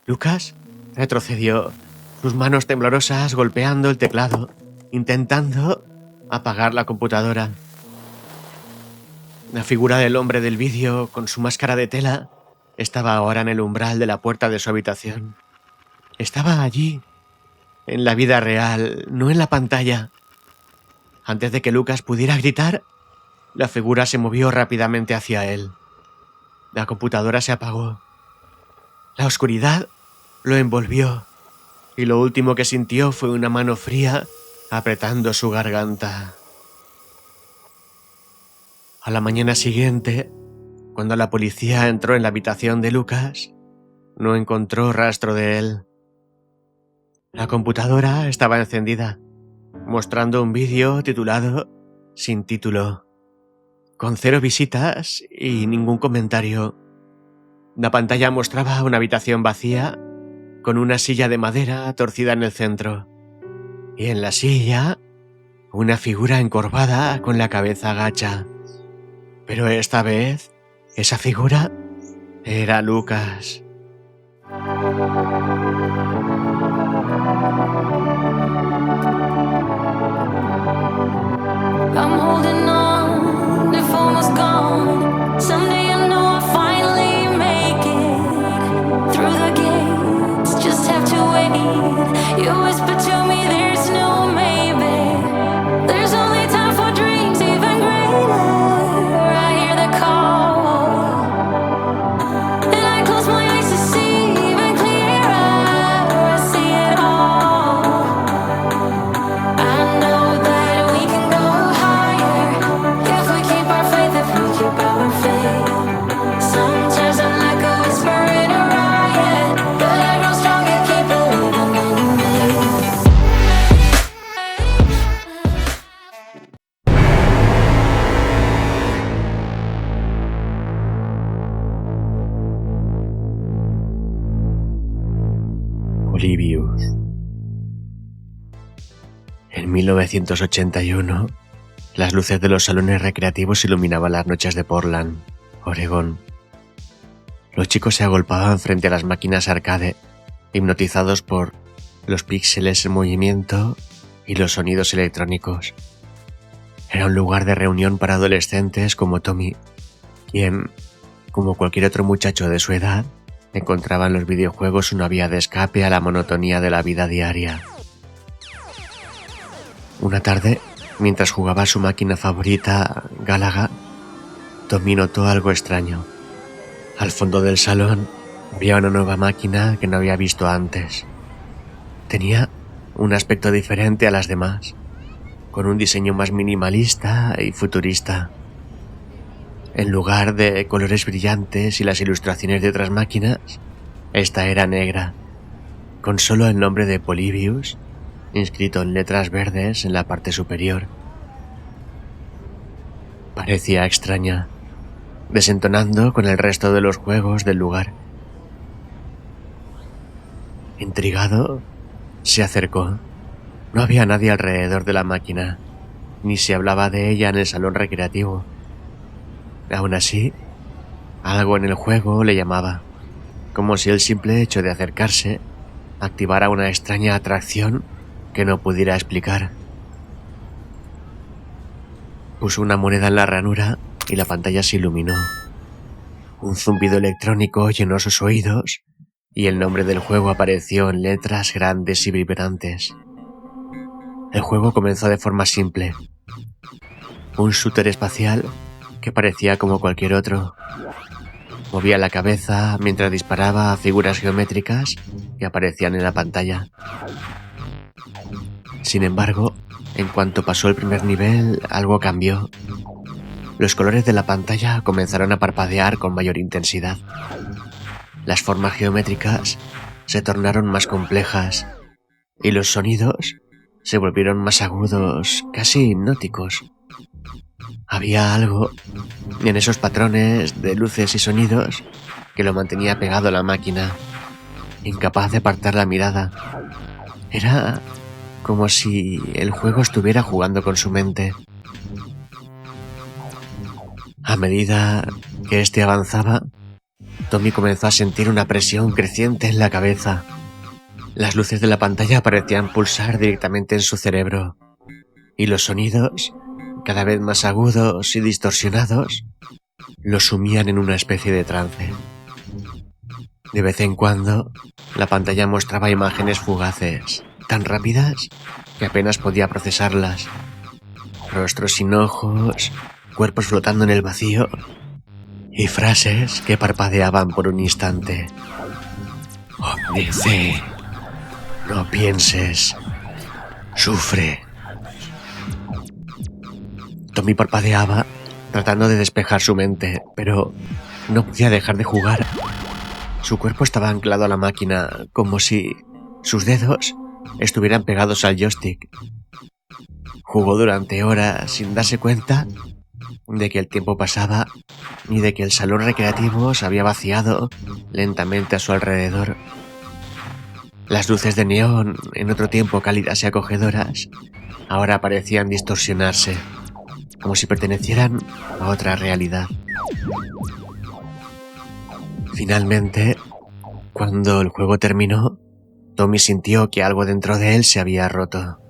Lucas retrocedió, sus manos temblorosas golpeando el teclado, intentando apagar la computadora. La figura del hombre del vídeo, con su máscara de tela, estaba ahora en el umbral de la puerta de su habitación. Estaba allí, en la vida real, no en la pantalla. Antes de que Lucas pudiera gritar, la figura se movió rápidamente hacia él. La computadora se apagó. La oscuridad lo envolvió y lo último que sintió fue una mano fría apretando su garganta. A la mañana siguiente, cuando la policía entró en la habitación de Lucas, no encontró rastro de él. La computadora estaba encendida, mostrando un vídeo titulado Sin título, con 0 visitas y ningún comentario. La pantalla mostraba una habitación vacía, con una silla de madera torcida en el centro, y en la silla, una figura encorvada con la cabeza gacha. Pero esta vez, esa figura era Lucas. I'm holding on, if almost gone. Someday I know I'll finally make it through the gates. Just have to wait. You whisper to me, there's no maybe. There's only time for dreams even greater. I hear the call, and I close my eyes to see even clearer. I see it all. I know that we can go higher if we keep our faith, if we keep our faith. Sometimes I'm like a whisper in a riot, but I grow stronger, keep believing in me. Polybius. En 1981, las luces de los salones recreativos iluminaban las noches de Portland, Oregón. Los chicos se agolpaban frente a las máquinas arcade, hipnotizados por los píxeles en movimiento y los sonidos electrónicos. Era un lugar de reunión para adolescentes como Tommy, quien, como cualquier otro muchacho de su edad, encontraba en los videojuegos una vía de escape a la monotonía de la vida diaria. Una tarde, mientras jugaba a su máquina favorita, Galaga, Tommy notó algo extraño. Al fondo del salón había una nueva máquina que no había visto antes. Tenía un aspecto diferente a las demás, con un diseño más minimalista y futurista. En lugar de colores brillantes y las ilustraciones de otras máquinas, esta era negra, con solo el nombre de Polybius inscrito en letras verdes en la parte superior. Parecía extraña, desentonando con el resto de los juegos del lugar. Intrigado, se acercó. No había nadie alrededor de la máquina, ni se hablaba de ella en el salón recreativo. Aún así, algo en el juego le llamaba, como si el simple hecho de acercarse activara una extraña atracción que no pudiera explicar. Puso una moneda en la ranura y la pantalla se iluminó. Un zumbido electrónico llenó sus oídos y el nombre del juego apareció en letras grandes y vibrantes. El juego comenzó de forma simple. Un shooter espacial que parecía como cualquier otro. Movía la cabeza mientras disparaba a figuras geométricas que aparecían en la pantalla. Sin embargo, en cuanto pasó el primer nivel, algo cambió. Los colores de la pantalla comenzaron a parpadear con mayor intensidad. Las formas geométricas se tornaron más complejas y los sonidos se volvieron más agudos, casi hipnóticos. Había algo en esos patrones de luces y sonidos que lo mantenía pegado a la máquina, incapaz de apartar la mirada. Era como si el juego estuviera jugando con su mente. A medida que este avanzaba, Tommy comenzó a sentir una presión creciente en la cabeza. Las luces de la pantalla parecían pulsar directamente en su cerebro, y los sonidos, cada vez más agudos y distorsionados, lo sumían en una especie de trance. De vez en cuando, la pantalla mostraba imágenes fugaces, tan rápidas que apenas podía procesarlas. Rostros sin ojos, cuerpos flotando en el vacío y frases que parpadeaban por un instante. Obedece. No pienses. Sufre. Tommy parpadeaba, tratando de despejar su mente, pero no podía dejar de jugar. Su cuerpo estaba anclado a la máquina, como si sus dedos estuvieran pegados al joystick. Jugó durante horas sin darse cuenta de que el tiempo pasaba y de que el salón recreativo se había vaciado lentamente a su alrededor. Las luces de neón, en otro tiempo cálidas y acogedoras, ahora parecían distorsionarse, como si pertenecieran a otra realidad. Finalmente, cuando el juego terminó, Tommy sintió que algo dentro de él se había roto.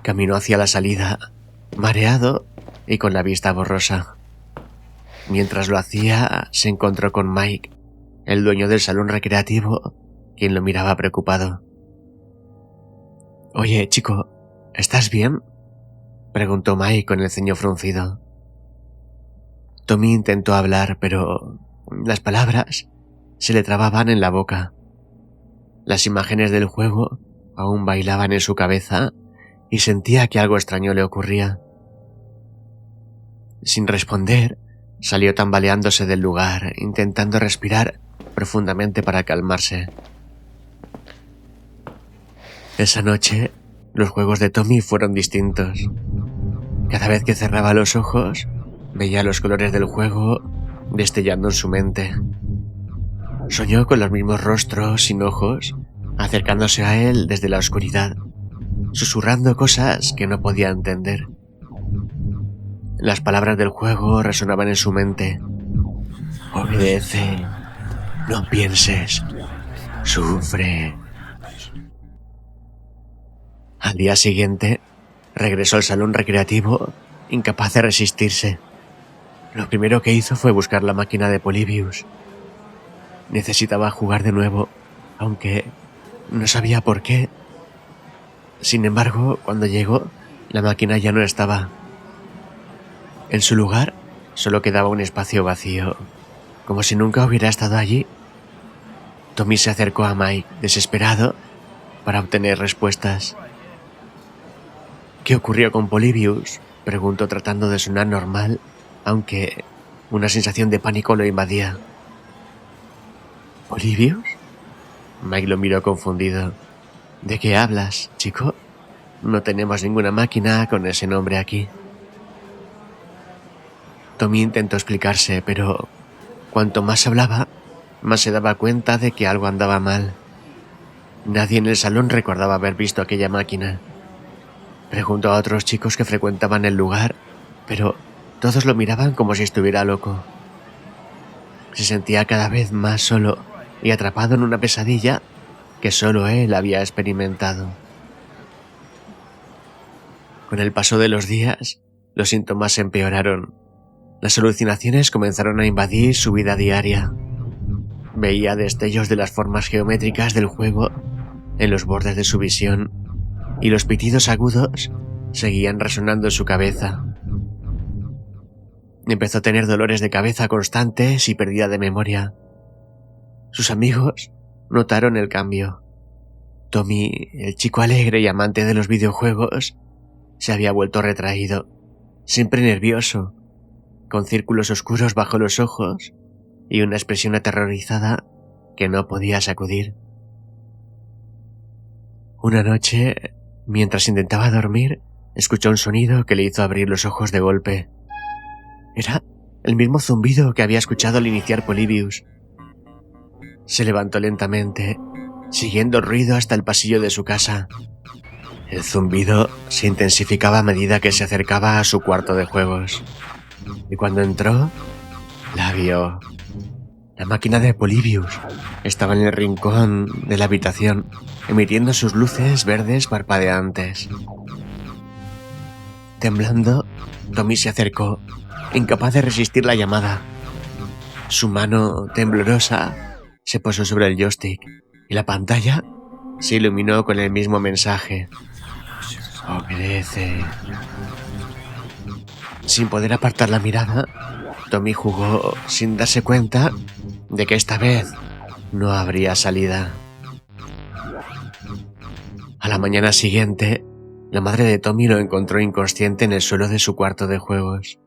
Caminó hacia la salida, mareado y con la vista borrosa. Mientras lo hacía, se encontró con Mike, el dueño del salón recreativo, quien lo miraba preocupado. «Oye, chico, ¿estás bien?», preguntó Mike con el ceño fruncido. Tommy intentó hablar, pero las palabras se le trababan en la boca. Las imágenes del juego aún bailaban en su cabeza y sentía que algo extraño le ocurría. Sin responder, salió tambaleándose del lugar, intentando respirar profundamente para calmarse. Esa noche, los juegos de Tommy fueron distintos. Cada vez que cerraba los ojos, veía los colores del juego destellando en su mente. Soñó con los mismos rostros sin ojos, acercándose a él desde la oscuridad, susurrando cosas que no podía entender. Las palabras del juego resonaban en su mente. Obedece, no pienses, sufre. Al día siguiente, regresó al salón recreativo, incapaz de resistirse. Lo primero que hizo fue buscar la máquina de Polybius. Necesitaba jugar de nuevo, aunque no sabía por qué. Sin embargo, cuando llegó, la máquina ya no estaba. En su lugar, solo quedaba un espacio vacío, como si nunca hubiera estado allí. Tommy se acercó a Mike, desesperado, para obtener respuestas. «¿Qué ocurrió con Polybius?», preguntó tratando de sonar normal, aunque una sensación de pánico lo invadía. «¿Polybius?», Mike lo miró confundido. «¿De qué hablas, chico? No tenemos ninguna máquina con ese nombre aquí». Tommy intentó explicarse, pero cuanto más hablaba, más se daba cuenta de que algo andaba mal. Nadie en el salón recordaba haber visto aquella máquina. Preguntó a otros chicos que frecuentaban el lugar, pero todos lo miraban como si estuviera loco. Se sentía cada vez más solo y atrapado en una pesadilla que solo él había experimentado. Con el paso de los días, los síntomas empeoraron. Las alucinaciones comenzaron a invadir su vida diaria. Veía destellos de las formas geométricas del juego en los bordes de su visión, y los pitidos agudos seguían resonando en su cabeza. Empezó a tener dolores de cabeza constantes y pérdida de memoria. Sus amigos notaron el cambio. Tommy, el chico alegre y amante de los videojuegos, se había vuelto retraído, siempre nervioso, con círculos oscuros bajo los ojos y una expresión aterrorizada que no podía sacudir. Una noche, mientras intentaba dormir, escuchó un sonido que le hizo abrir los ojos de golpe. Era el mismo zumbido que había escuchado al iniciar Polybius. Se levantó lentamente, siguiendo el ruido hasta el pasillo de su casa. El zumbido se intensificaba a medida que se acercaba a su cuarto de juegos. Y cuando entró, la vio. La máquina de Polybius estaba en el rincón de la habitación, emitiendo sus luces verdes parpadeantes. Temblando, Tommy se acercó, incapaz de resistir la llamada. Su mano temblorosa se posó sobre el joystick y la pantalla se iluminó con el mismo mensaje. Obedece. Sin poder apartar la mirada, Tommy jugó sin darse cuenta de que esta vez no habría salida. A la mañana siguiente, la madre de Tommy lo encontró inconsciente en el suelo de su cuarto de juegos.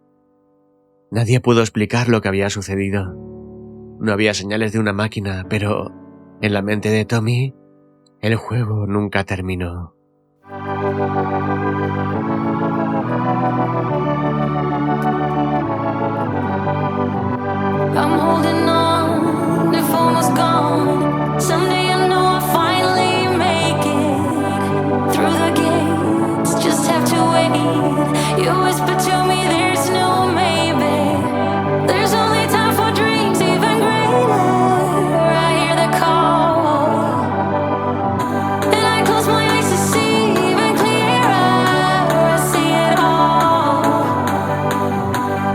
Nadie pudo explicar lo que había sucedido. No había señales de una máquina, pero en la mente de Tommy, el juego nunca terminó. I'm holding on, if almost gone. Someday I know I'll finally make it through the gates. Just have to wait. You whisper to me, there's no maybe. There's only time for dreams even greater. I hear the call, and I close my eyes to see even clearer. I see it all.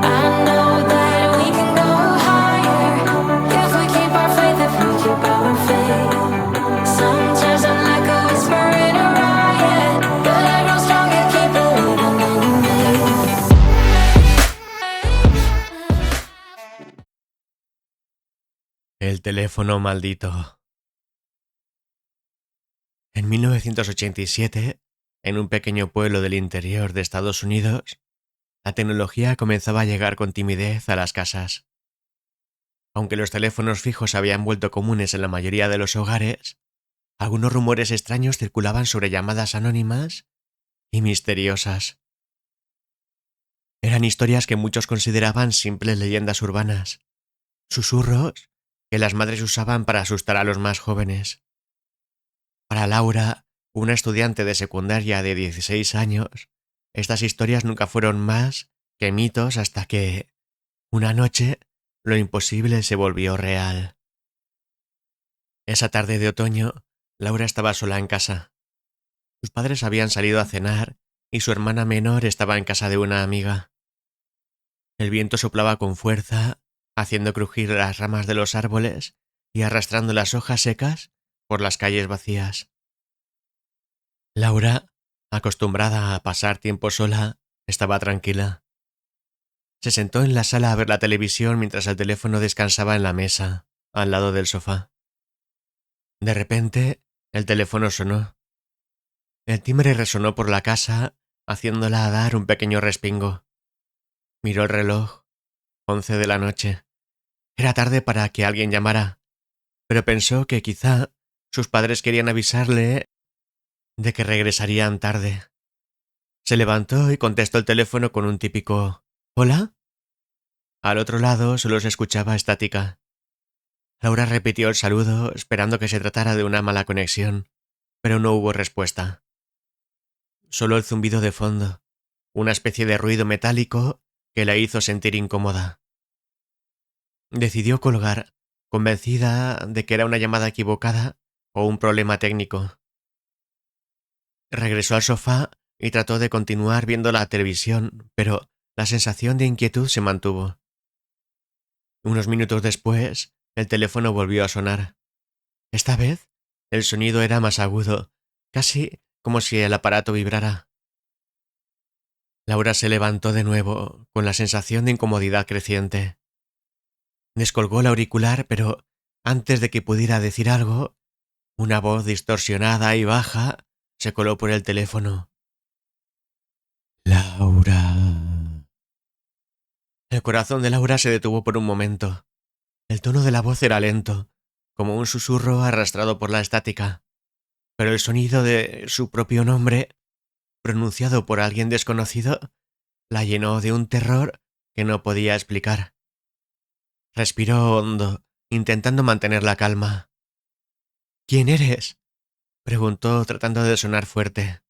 I know that we can go higher if we keep our faith, if we keep our faith. Sometimes I'm like a whisper in a riot, but I grow stronger, keep believing in me. El teléfono maldito. En 1987, en un pequeño pueblo del interior de Estados Unidos, la tecnología comenzaba a llegar con timidez a las casas. Aunque los teléfonos fijos se habían vuelto comunes en la mayoría de los hogares, algunos rumores extraños circulaban sobre llamadas anónimas y misteriosas. Eran historias que muchos consideraban simples leyendas urbanas, susurros que las madres usaban para asustar a los más jóvenes. Para Laura, una estudiante de secundaria de 16 años, estas historias nunca fueron más que mitos hasta que, una noche, lo imposible se volvió real. Esa tarde de otoño, Laura estaba sola en casa. Sus padres habían salido a cenar y su hermana menor estaba en casa de una amiga. El viento soplaba con fuerza, haciendo crujir las ramas de los árboles y arrastrando las hojas secas por las calles vacías. Laura, acostumbrada a pasar tiempo sola, estaba tranquila. Se sentó en la sala a ver la televisión mientras el teléfono descansaba en la mesa, al lado del sofá. De repente, el teléfono sonó. El timbre resonó por la casa, haciéndola dar un pequeño respingo. Miró el reloj. 11 de la noche. Era tarde para que alguien llamara, pero pensó que quizá sus padres querían avisarle de que regresarían tarde. Se levantó y contestó el teléfono con un típico ¿hola? Al otro lado solo se escuchaba estática. Laura repitió el saludo esperando que se tratara de una mala conexión, pero no hubo respuesta. Solo el zumbido de fondo, una especie de ruido metálico que la hizo sentir incómoda. Decidió colgar, convencida de que era una llamada equivocada o un problema técnico. Regresó al sofá y trató de continuar viendo la televisión, pero la sensación de inquietud se mantuvo. Unos minutos después, el teléfono volvió a sonar. Esta vez, el sonido era más agudo, casi como si el aparato vibrara. Laura se levantó de nuevo, con la sensación de incomodidad creciente. Descolgó el auricular, pero antes de que pudiera decir algo, una voz distorsionada y baja se coló por el teléfono. Laura. El corazón de Laura se detuvo por un momento. El tono de la voz era lento, como un susurro arrastrado por la estática, pero el sonido de su propio nombre, pronunciado por alguien desconocido, la llenó de un terror que no podía explicar. Respiró hondo, intentando mantener la calma. ¿Quién eres?, preguntó tratando de sonar fuerte.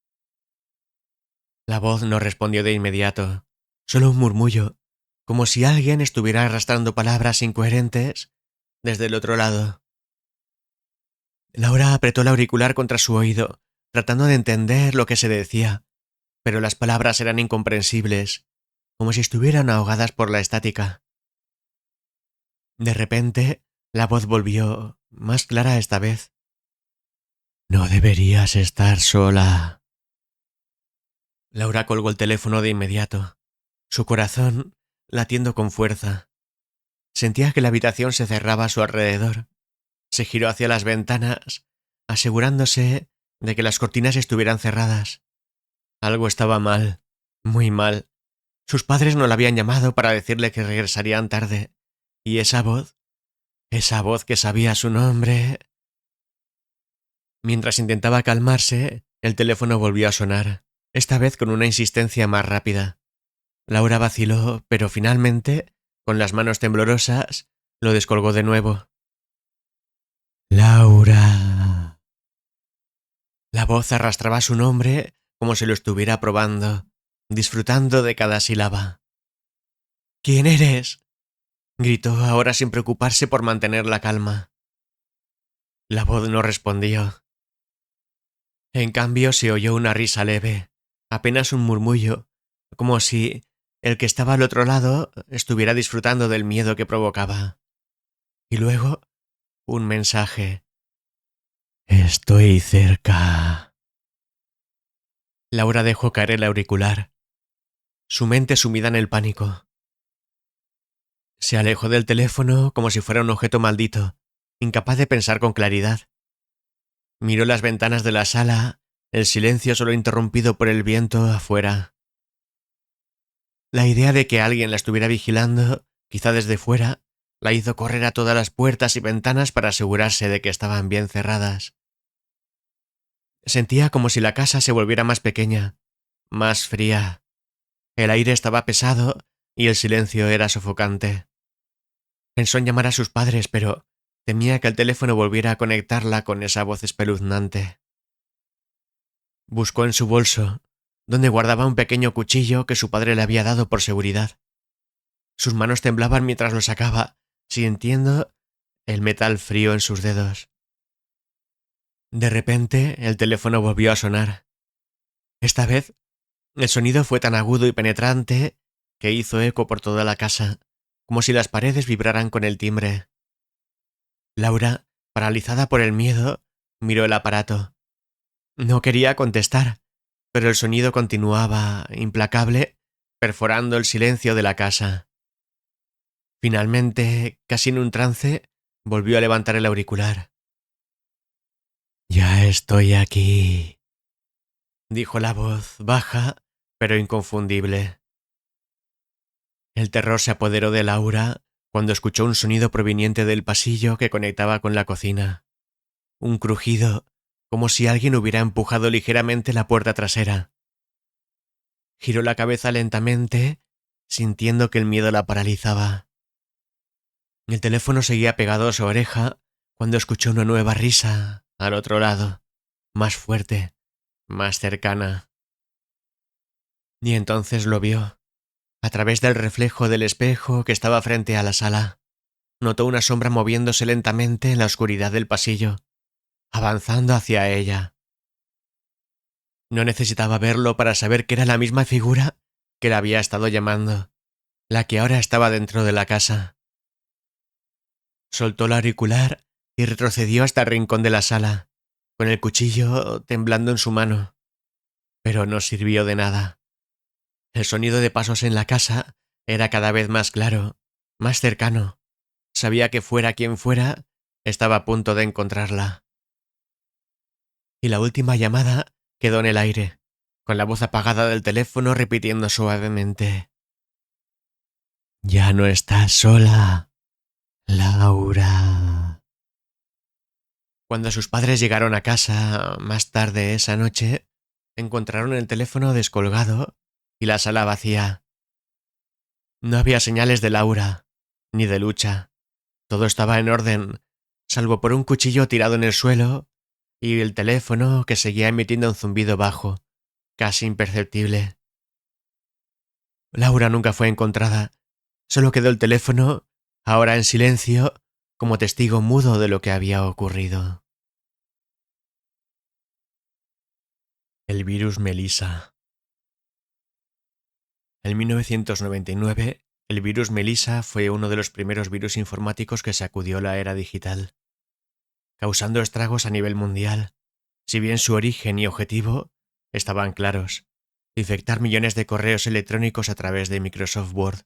La voz no respondió de inmediato, solo un murmullo, como si alguien estuviera arrastrando palabras incoherentes desde el otro lado. Laura apretó el auricular contra su oído, tratando de entender lo que se decía, pero las palabras eran incomprensibles, como si estuvieran ahogadas por la estática. De repente, la voz volvió, más clara esta vez. No deberías estar sola. Laura colgó el teléfono de inmediato, su corazón latiendo con fuerza. Sentía que la habitación se cerraba a su alrededor. Se giró hacia las ventanas, asegurándose de que las cortinas estuvieran cerradas. Algo estaba mal, muy mal. Sus padres no la habían llamado para decirle que regresarían tarde. Y esa voz que sabía su nombre... Mientras intentaba calmarse, el teléfono volvió a sonar, esta vez con una insistencia más rápida. Laura vaciló, pero finalmente, con las manos temblorosas, lo descolgó de nuevo. Laura. La voz arrastraba su nombre como si lo estuviera probando, disfrutando de cada sílaba. ¿Quién eres?, gritó ahora sin preocuparse por mantener la calma. La voz no respondió. En cambio se oyó una risa leve, apenas un murmullo, como si el que estaba al otro lado estuviera disfrutando del miedo que provocaba. Y luego, un mensaje. Estoy cerca. Laura dejó caer el auricular, su mente sumida en el pánico. Se alejó del teléfono como si fuera un objeto maldito, incapaz de pensar con claridad. Miró las ventanas de la sala, el silencio solo interrumpido por el viento afuera. La idea de que alguien la estuviera vigilando, quizá desde fuera, la hizo correr a todas las puertas y ventanas para asegurarse de que estaban bien cerradas. Sentía como si la casa se volviera más pequeña, más fría. El aire estaba pesado y el silencio era sofocante. Pensó en llamar a sus padres, pero temía que el teléfono volviera a conectarla con esa voz espeluznante. Buscó en su bolso, donde guardaba un pequeño cuchillo que su padre le había dado por seguridad. Sus manos temblaban mientras lo sacaba, sintiendo el metal frío en sus dedos. De repente, el teléfono volvió a sonar. Esta vez, el sonido fue tan agudo y penetrante que hizo eco por toda la casa, como si las paredes vibraran con el timbre. Laura, paralizada por el miedo, miró el aparato. No quería contestar, pero el sonido continuaba, implacable, perforando el silencio de la casa. Finalmente, casi en un trance, volvió a levantar el auricular. Ya estoy aquí, dijo la voz, baja, pero inconfundible. El terror se apoderó de Laura cuando escuchó un sonido proveniente del pasillo que conectaba con la cocina. Un crujido, como si alguien hubiera empujado ligeramente la puerta trasera. Giró la cabeza lentamente, sintiendo que el miedo la paralizaba. El teléfono seguía pegado a su oreja cuando escuchó una nueva risa al otro lado, más fuerte, más cercana. Y entonces lo vio. A través del reflejo del espejo que estaba frente a la sala, notó una sombra moviéndose lentamente en la oscuridad del pasillo, avanzando hacia ella. No necesitaba verlo para saber que era la misma figura que la había estado llamando, la que ahora estaba dentro de la casa. Soltó el auricular y retrocedió hasta el rincón de la sala, con el cuchillo temblando en su mano. Pero no sirvió de nada. El sonido de pasos en la casa era cada vez más claro, más cercano. Sabía que fuera quien fuera, estaba a punto de encontrarla. Y la última llamada quedó en el aire, con la voz apagada del teléfono repitiendo suavemente. Ya no estás sola, Laura. Cuando sus padres llegaron a casa más tarde esa noche, encontraron el teléfono descolgado y la sala vacía. No había señales de Laura, ni de Lucha. Todo estaba en orden, salvo por un cuchillo tirado en el suelo y el teléfono que seguía emitiendo un zumbido bajo, casi imperceptible. Laura nunca fue encontrada. Solo quedó el teléfono, ahora en silencio, como testigo mudo de lo que había ocurrido. El virus Melissa. En 1999, el virus Melissa fue uno de los primeros virus informáticos que sacudió la era digital, causando estragos a nivel mundial. Si bien su origen y objetivo estaban claros: infectar millones de correos electrónicos a través de Microsoft Word.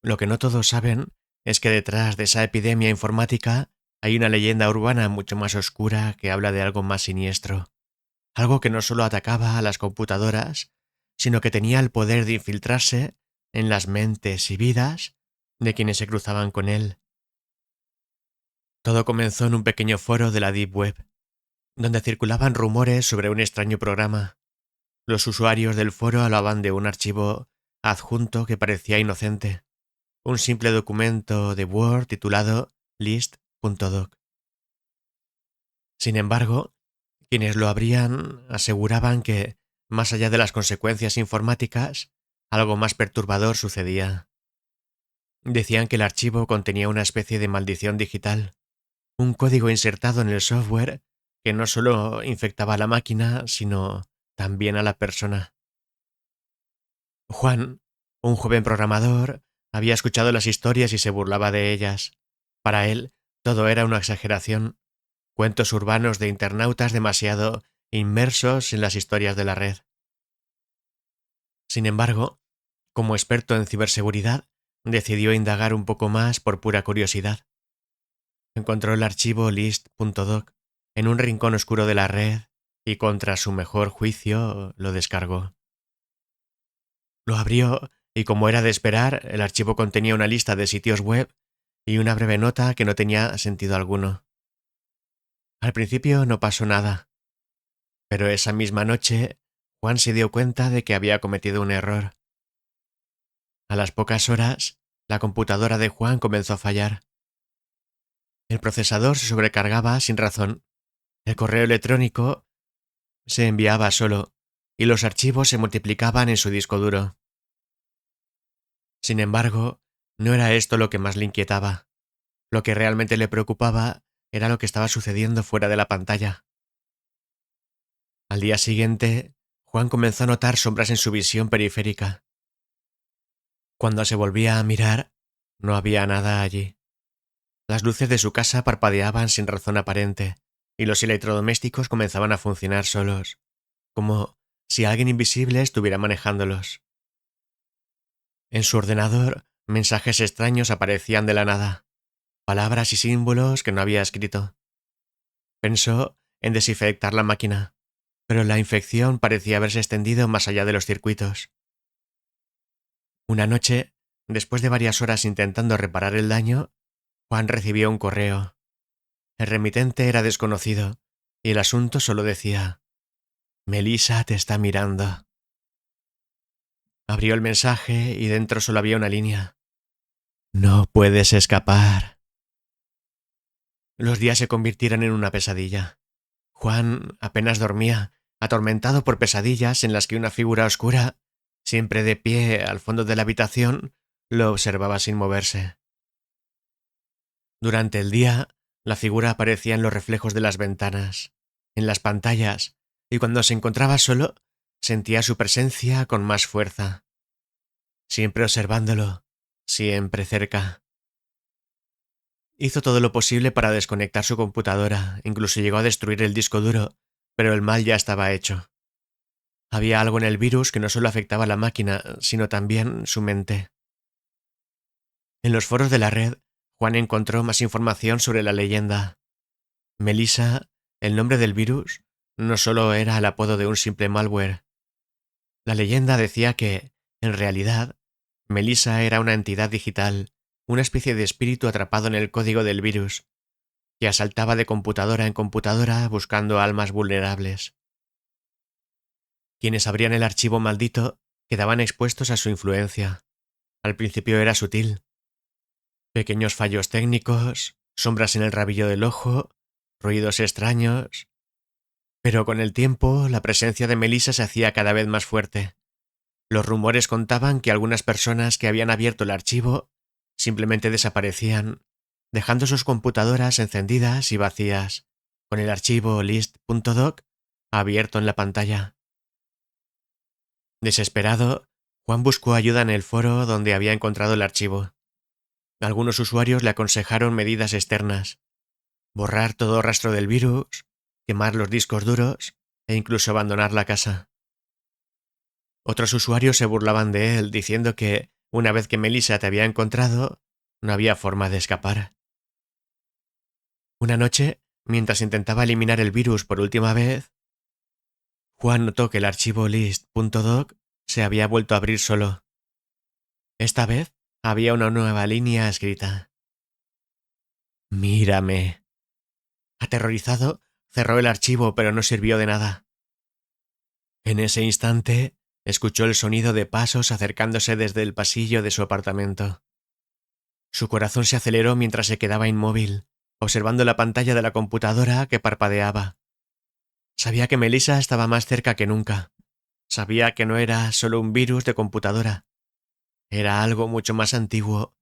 Lo que no todos saben es que detrás de esa epidemia informática hay una leyenda urbana mucho más oscura que habla de algo más siniestro. Algo que no solo atacaba a las computadoras, sino que tenía el poder de infiltrarse en las mentes y vidas de quienes se cruzaban con él. Todo comenzó en un pequeño foro de la Deep Web, donde circulaban rumores sobre un extraño programa. Los usuarios del foro hablaban de un archivo adjunto que parecía inocente, un simple documento de Word titulado list.doc. Sin embargo, quienes lo abrían aseguraban que, más allá de las consecuencias informáticas, algo más perturbador sucedía. Decían que el archivo contenía una especie de maldición digital, un código insertado en el software que no solo infectaba a la máquina, sino también a la persona. Juan, un joven programador, había escuchado las historias y se burlaba de ellas. Para él, todo era una exageración, cuentos urbanos de internautas demasiado inmersos en las historias de la red. Sin embargo, como experto en ciberseguridad, decidió indagar un poco más por pura curiosidad. Encontró el archivo list.doc en un rincón oscuro de la red y contra su mejor juicio lo descargó. Lo abrió y, como era de esperar, el archivo contenía una lista de sitios web y una breve nota que no tenía sentido alguno. Al principio no pasó nada, pero esa misma noche Juan se dio cuenta de que había cometido un error. A las pocas horas, la computadora de Juan comenzó a fallar. El procesador se sobrecargaba sin razón, el correo electrónico se enviaba solo y los archivos se multiplicaban en su disco duro. Sin embargo, no era esto lo que más le inquietaba. Lo que realmente le preocupaba era lo que estaba sucediendo fuera de la pantalla. Al día siguiente, Juan comenzó a notar sombras en su visión periférica. Cuando se volvía a mirar, no había nada allí. Las luces de su casa parpadeaban sin razón aparente, y los electrodomésticos comenzaban a funcionar solos, como si alguien invisible estuviera manejándolos. En su ordenador, mensajes extraños aparecían de la nada, palabras y símbolos que no había escrito. Pensó en desinfectar la máquina, pero la infección parecía haberse extendido más allá de los circuitos. Una noche, después de varias horas intentando reparar el daño, Juan recibió un correo. El remitente era desconocido, y el asunto solo decía: «Melissa te está mirando». Abrió el mensaje y dentro solo había una línea: «No puedes escapar». Los días se convirtieron en una pesadilla. Juan apenas dormía, atormentado por pesadillas en las que una figura oscura, siempre de pie al fondo de la habitación, lo observaba sin moverse. Durante el día, la figura aparecía en los reflejos de las ventanas, en las pantallas, y cuando se encontraba solo, sentía su presencia con más fuerza. Siempre observándolo, siempre cerca. Hizo todo lo posible para desconectar su computadora, incluso llegó a destruir el disco duro, pero el mal ya estaba hecho. Había algo en el virus que no solo afectaba a la máquina, sino también su mente. En los foros de la red, Juan encontró más información sobre la leyenda. Melissa, el nombre del virus, no solo era el apodo de un simple malware. La leyenda decía que, en realidad, Melissa era una entidad digital, una especie de espíritu atrapado en el código del virus, que asaltaba de computadora en computadora buscando almas vulnerables. Quienes abrían el archivo maldito quedaban expuestos a su influencia. Al principio era sutil. Pequeños fallos técnicos, sombras en el rabillo del ojo, ruidos extraños. Pero con el tiempo, la presencia de Melissa se hacía cada vez más fuerte. Los rumores contaban que algunas personas que habían abierto el archivo simplemente desaparecían, dejando sus computadoras encendidas y vacías, con el archivo list.doc abierto en la pantalla. Desesperado, Juan buscó ayuda en el foro donde había encontrado el archivo. Algunos usuarios le aconsejaron medidas externas: borrar todo rastro del virus, quemar los discos duros e incluso abandonar la casa. Otros usuarios se burlaban de él, diciendo que, una vez que Melissa te había encontrado, no había forma de escapar. Una noche, mientras intentaba eliminar el virus por última vez, Juan notó que el archivo list.doc se había vuelto a abrir solo. Esta vez había una nueva línea escrita. Mírame. Aterrorizado, cerró el archivo, pero no sirvió de nada. En ese instante, escuchó el sonido de pasos acercándose desde el pasillo de su apartamento. Su corazón se aceleró mientras se quedaba inmóvil, observando la pantalla de la computadora que parpadeaba. Sabía que Melissa estaba más cerca que nunca. Sabía que no era solo un virus de computadora. Era algo mucho más antiguo,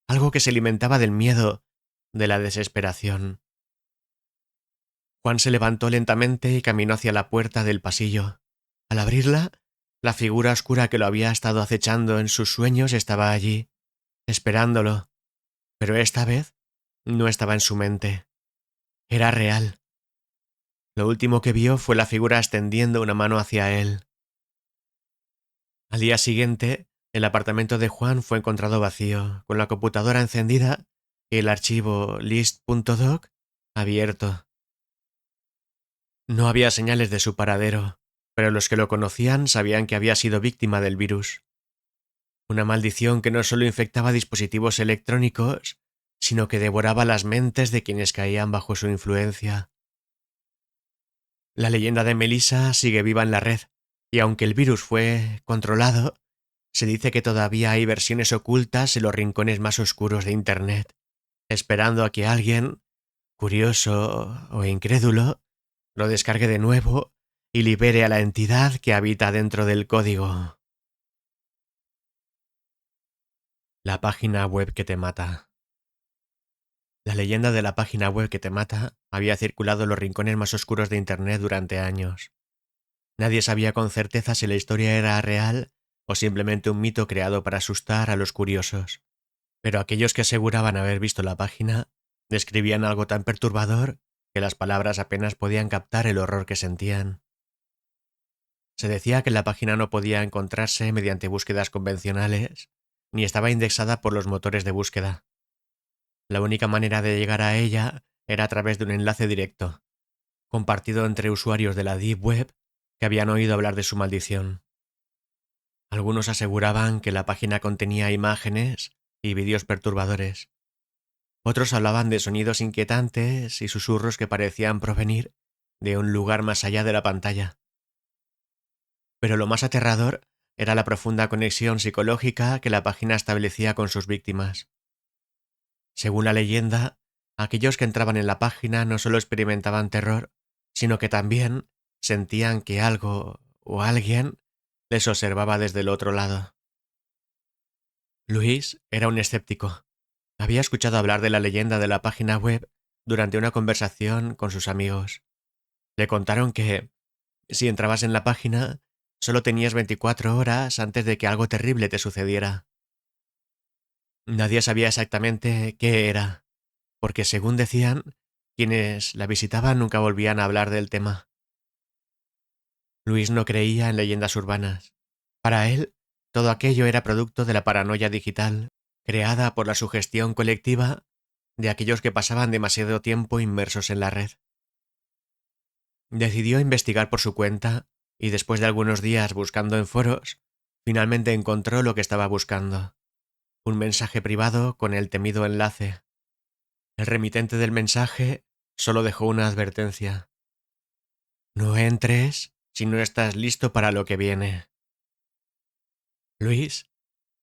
algo que se alimentaba del miedo, de la desesperación. Juan se levantó lentamente y caminó hacia la puerta del pasillo. Al abrirla, la figura oscura que lo había estado acechando en sus sueños estaba allí, esperándolo. Pero esta vez no estaba en su mente. Era real. Lo último que vio fue la figura extendiendo una mano hacia él. Al día siguiente, el apartamento de Juan fue encontrado vacío, con la computadora encendida y el archivo list.doc abierto. No había señales de su paradero, pero los que lo conocían sabían que había sido víctima del virus. Una maldición que no solo infectaba dispositivos electrónicos, sino que devoraba las mentes de quienes caían bajo su influencia. La leyenda de Melissa sigue viva en la red, y aunque el virus fue controlado, se dice que todavía hay versiones ocultas en los rincones más oscuros de Internet, esperando a que alguien, curioso o incrédulo, lo descargue de nuevo y libere a la entidad que habita dentro del código. La página web que te mata. La leyenda de la página web que te mata había circulado en los rincones más oscuros de Internet durante años. Nadie sabía con certeza si la historia era real o simplemente un mito creado para asustar a los curiosos. Pero aquellos que aseguraban haber visto la página describían algo tan perturbador que las palabras apenas podían captar el horror que sentían. Se decía que la página no podía encontrarse mediante búsquedas convencionales, ni estaba indexada por los motores de búsqueda. La única manera de llegar a ella era a través de un enlace directo, compartido entre usuarios de la Deep Web que habían oído hablar de su maldición. Algunos aseguraban que la página contenía imágenes y vídeos perturbadores. Otros hablaban de sonidos inquietantes y susurros que parecían provenir de un lugar más allá de la pantalla. Pero lo más aterrador era la profunda conexión psicológica que la página establecía con sus víctimas. Según la leyenda, aquellos que entraban en la página no solo experimentaban terror, sino que también sentían que algo o alguien les observaba desde el otro lado. Luis era un escéptico. Había escuchado hablar de la leyenda de la página web durante una conversación con sus amigos. Le contaron que, si entrabas en la página, solo tenías 24 horas antes de que algo terrible te sucediera. Nadie sabía exactamente qué era, porque según decían, quienes la visitaban nunca volvían a hablar del tema. Luis no creía en leyendas urbanas. Para él, todo aquello era producto de la paranoia digital, creada por la sugestión colectiva de aquellos que pasaban demasiado tiempo inmersos en la red. Decidió investigar por su cuenta y después de algunos días buscando en foros, finalmente encontró lo que estaba buscando. Un mensaje privado con el temido enlace. El remitente del mensaje solo dejó una advertencia. No entres si no estás listo para lo que viene. Luis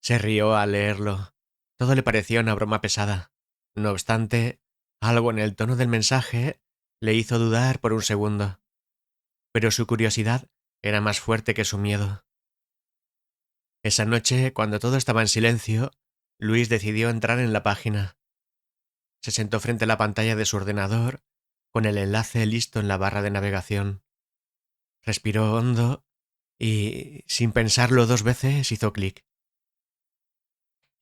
se rió al leerlo. Todo le parecía una broma pesada. No obstante, algo en el tono del mensaje le hizo dudar por un segundo. Pero su curiosidad era más fuerte que su miedo. Esa noche, cuando todo estaba en silencio, Luis decidió entrar en la página. Se sentó frente a la pantalla de su ordenador, con el enlace listo en la barra de navegación. Respiró hondo y, sin pensarlo dos veces, hizo clic.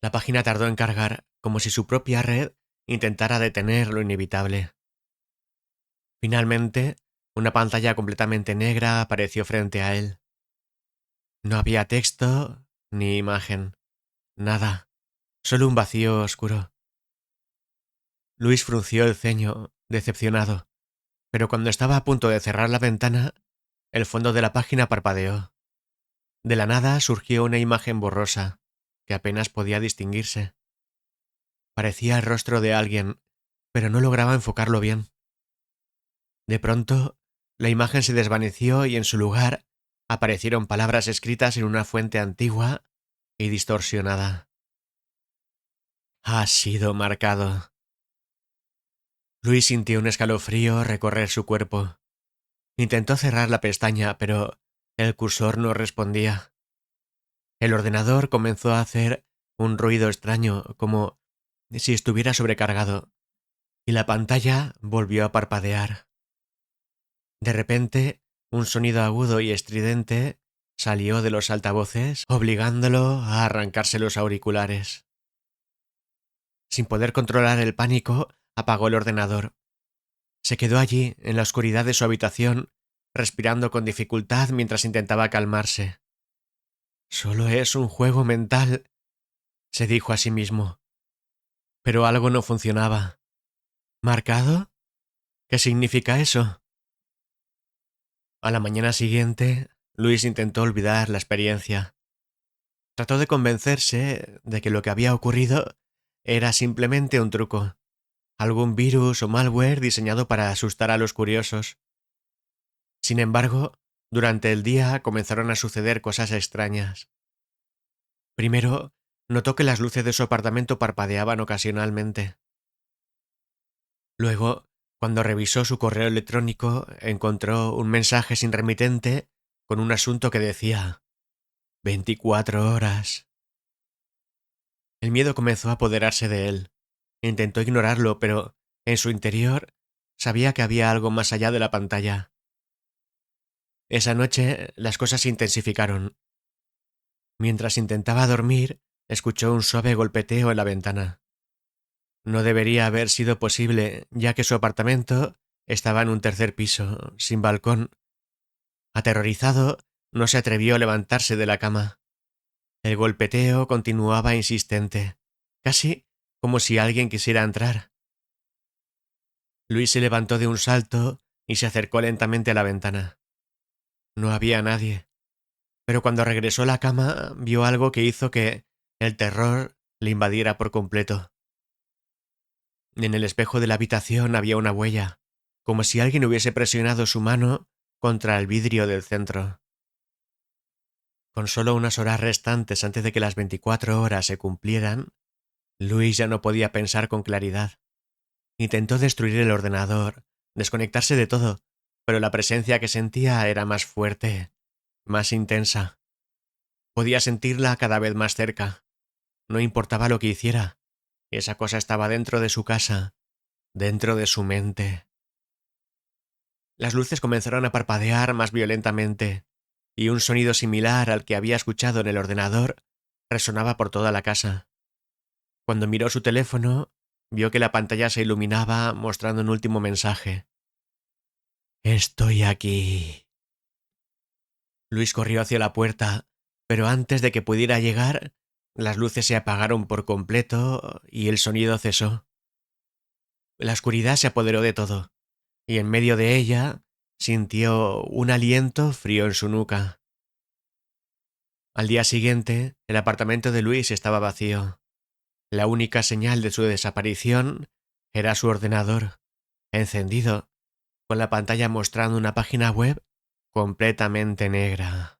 La página tardó en cargar, como si su propia red intentara detener lo inevitable. Finalmente, una pantalla completamente negra apareció frente a él. No había texto ni imagen. Nada. Solo un vacío oscuro. Luis frunció el ceño decepcionado, pero cuando estaba a punto de cerrar la ventana, el fondo de la página parpadeó. De la nada surgió una imagen borrosa, que apenas podía distinguirse. Parecía el rostro de alguien, pero no lograba enfocarlo bien. De pronto, la imagen se desvaneció y en su lugar aparecieron palabras escritas en una fuente antigua y distorsionada. Ha sido marcado. Luis sintió un escalofrío recorrer su cuerpo. Intentó cerrar la pestaña, pero el cursor no respondía. El ordenador comenzó a hacer un ruido extraño, como si estuviera sobrecargado, y la pantalla volvió a parpadear. De repente, un sonido agudo y estridente salió de los altavoces, obligándolo a arrancarse los auriculares. Sin poder controlar el pánico, apagó el ordenador. Se quedó allí, en la oscuridad de su habitación, respirando con dificultad mientras intentaba calmarse. Solo es un juego mental, se dijo a sí mismo. Pero algo no funcionaba. ¿Marcado? ¿Qué significa eso? A la mañana siguiente, Luis intentó olvidar la experiencia. Trató de convencerse de que lo que había ocurrido era simplemente un truco, algún virus o malware diseñado para asustar a los curiosos. Sin embargo, durante el día comenzaron a suceder cosas extrañas. Primero, notó que las luces de su apartamento parpadeaban ocasionalmente. Luego, cuando revisó su correo electrónico, encontró un mensaje sin remitente con un asunto que decía 24 horas. El miedo comenzó a apoderarse de él. Intentó ignorarlo, pero en su interior sabía que había algo más allá de la pantalla. Esa noche las cosas se intensificaron. Mientras intentaba dormir, escuchó un suave golpeteo en la ventana. No debería haber sido posible, ya que su apartamento estaba en un tercer piso, sin balcón. Aterrorizado, no se atrevió a levantarse de la cama. El golpeteo continuaba insistente, casi como si alguien quisiera entrar. Luis se levantó de un salto y se acercó lentamente a la ventana. No había nadie, pero cuando regresó a la cama vio algo que hizo que el terror le invadiera por completo. En el espejo de la habitación había una huella, como si alguien hubiese presionado su mano contra el vidrio del centro. Con solo unas horas restantes antes de que las 24 horas se cumplieran, Luis ya no podía pensar con claridad. Intentó destruir el ordenador, desconectarse de todo, pero la presencia que sentía era más fuerte, más intensa. Podía sentirla cada vez más cerca. No importaba lo que hiciera, esa cosa estaba dentro de su casa, dentro de su mente. Las luces comenzaron a parpadear más violentamente, y un sonido similar al que había escuchado en el ordenador resonaba por toda la casa. Cuando miró su teléfono, vio que la pantalla se iluminaba mostrando un último mensaje. Estoy aquí. Luis corrió hacia la puerta, pero antes de que pudiera llegar, las luces se apagaron por completo y el sonido cesó. La oscuridad se apoderó de todo, y en medio de ella sintió un aliento frío en su nuca. Al día siguiente, el apartamento de Luis estaba vacío. La única señal de su desaparición era su ordenador, encendido, con la pantalla mostrando una página web completamente negra.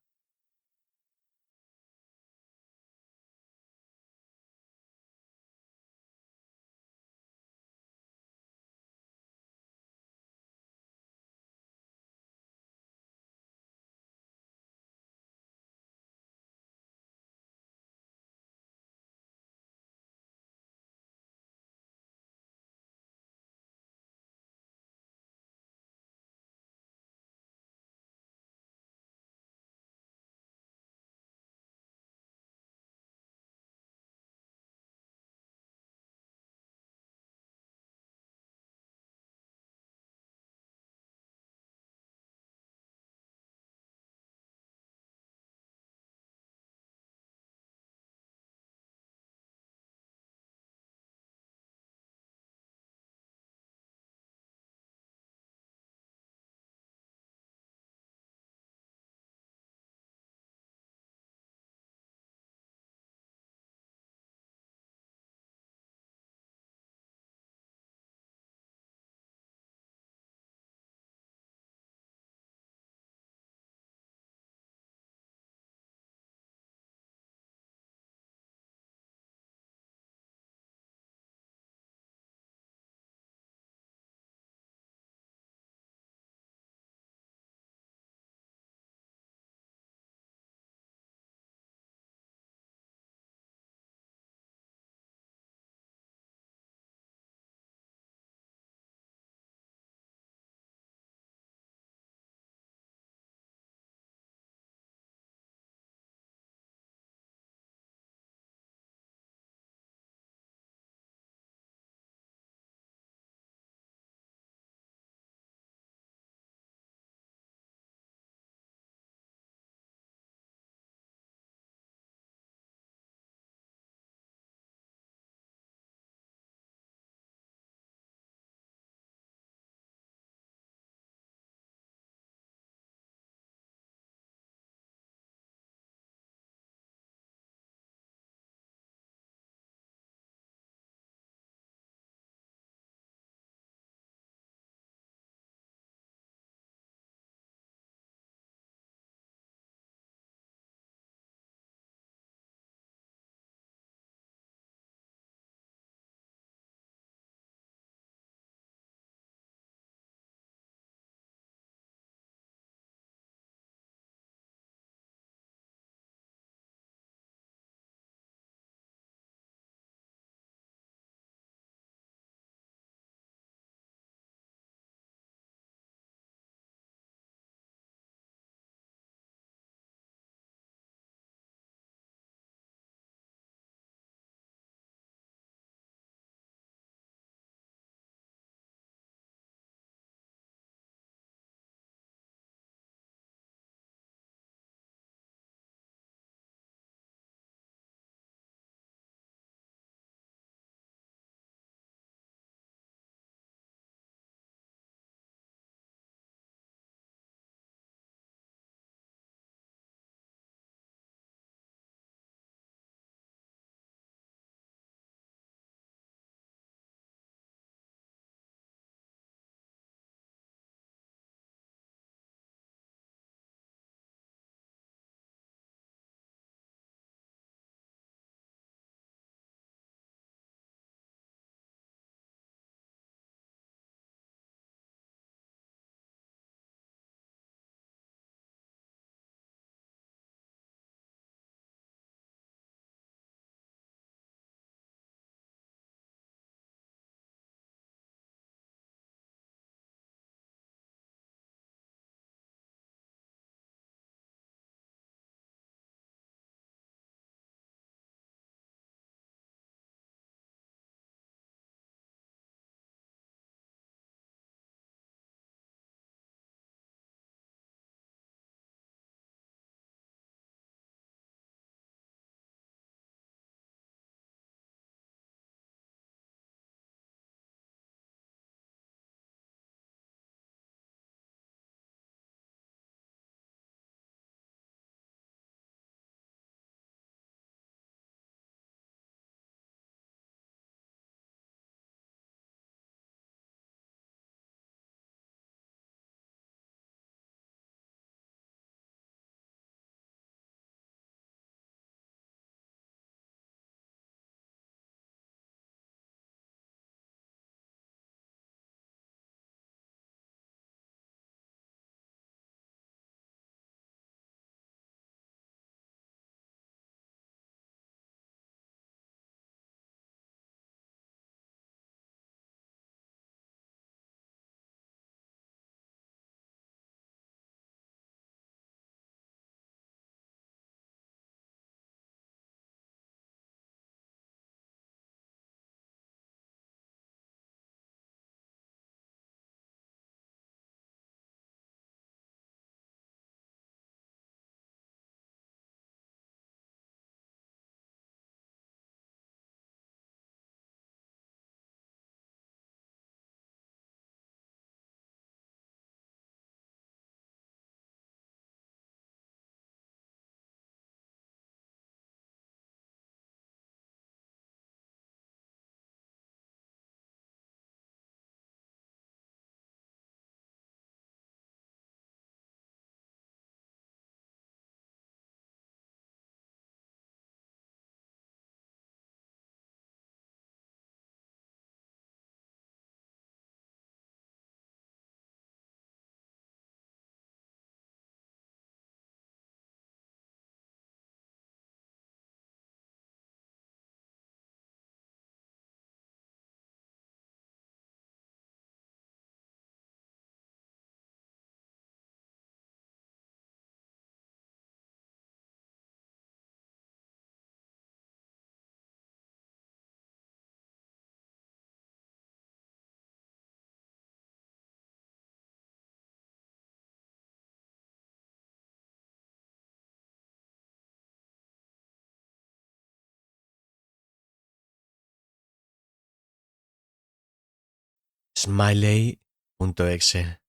Smiley.exe.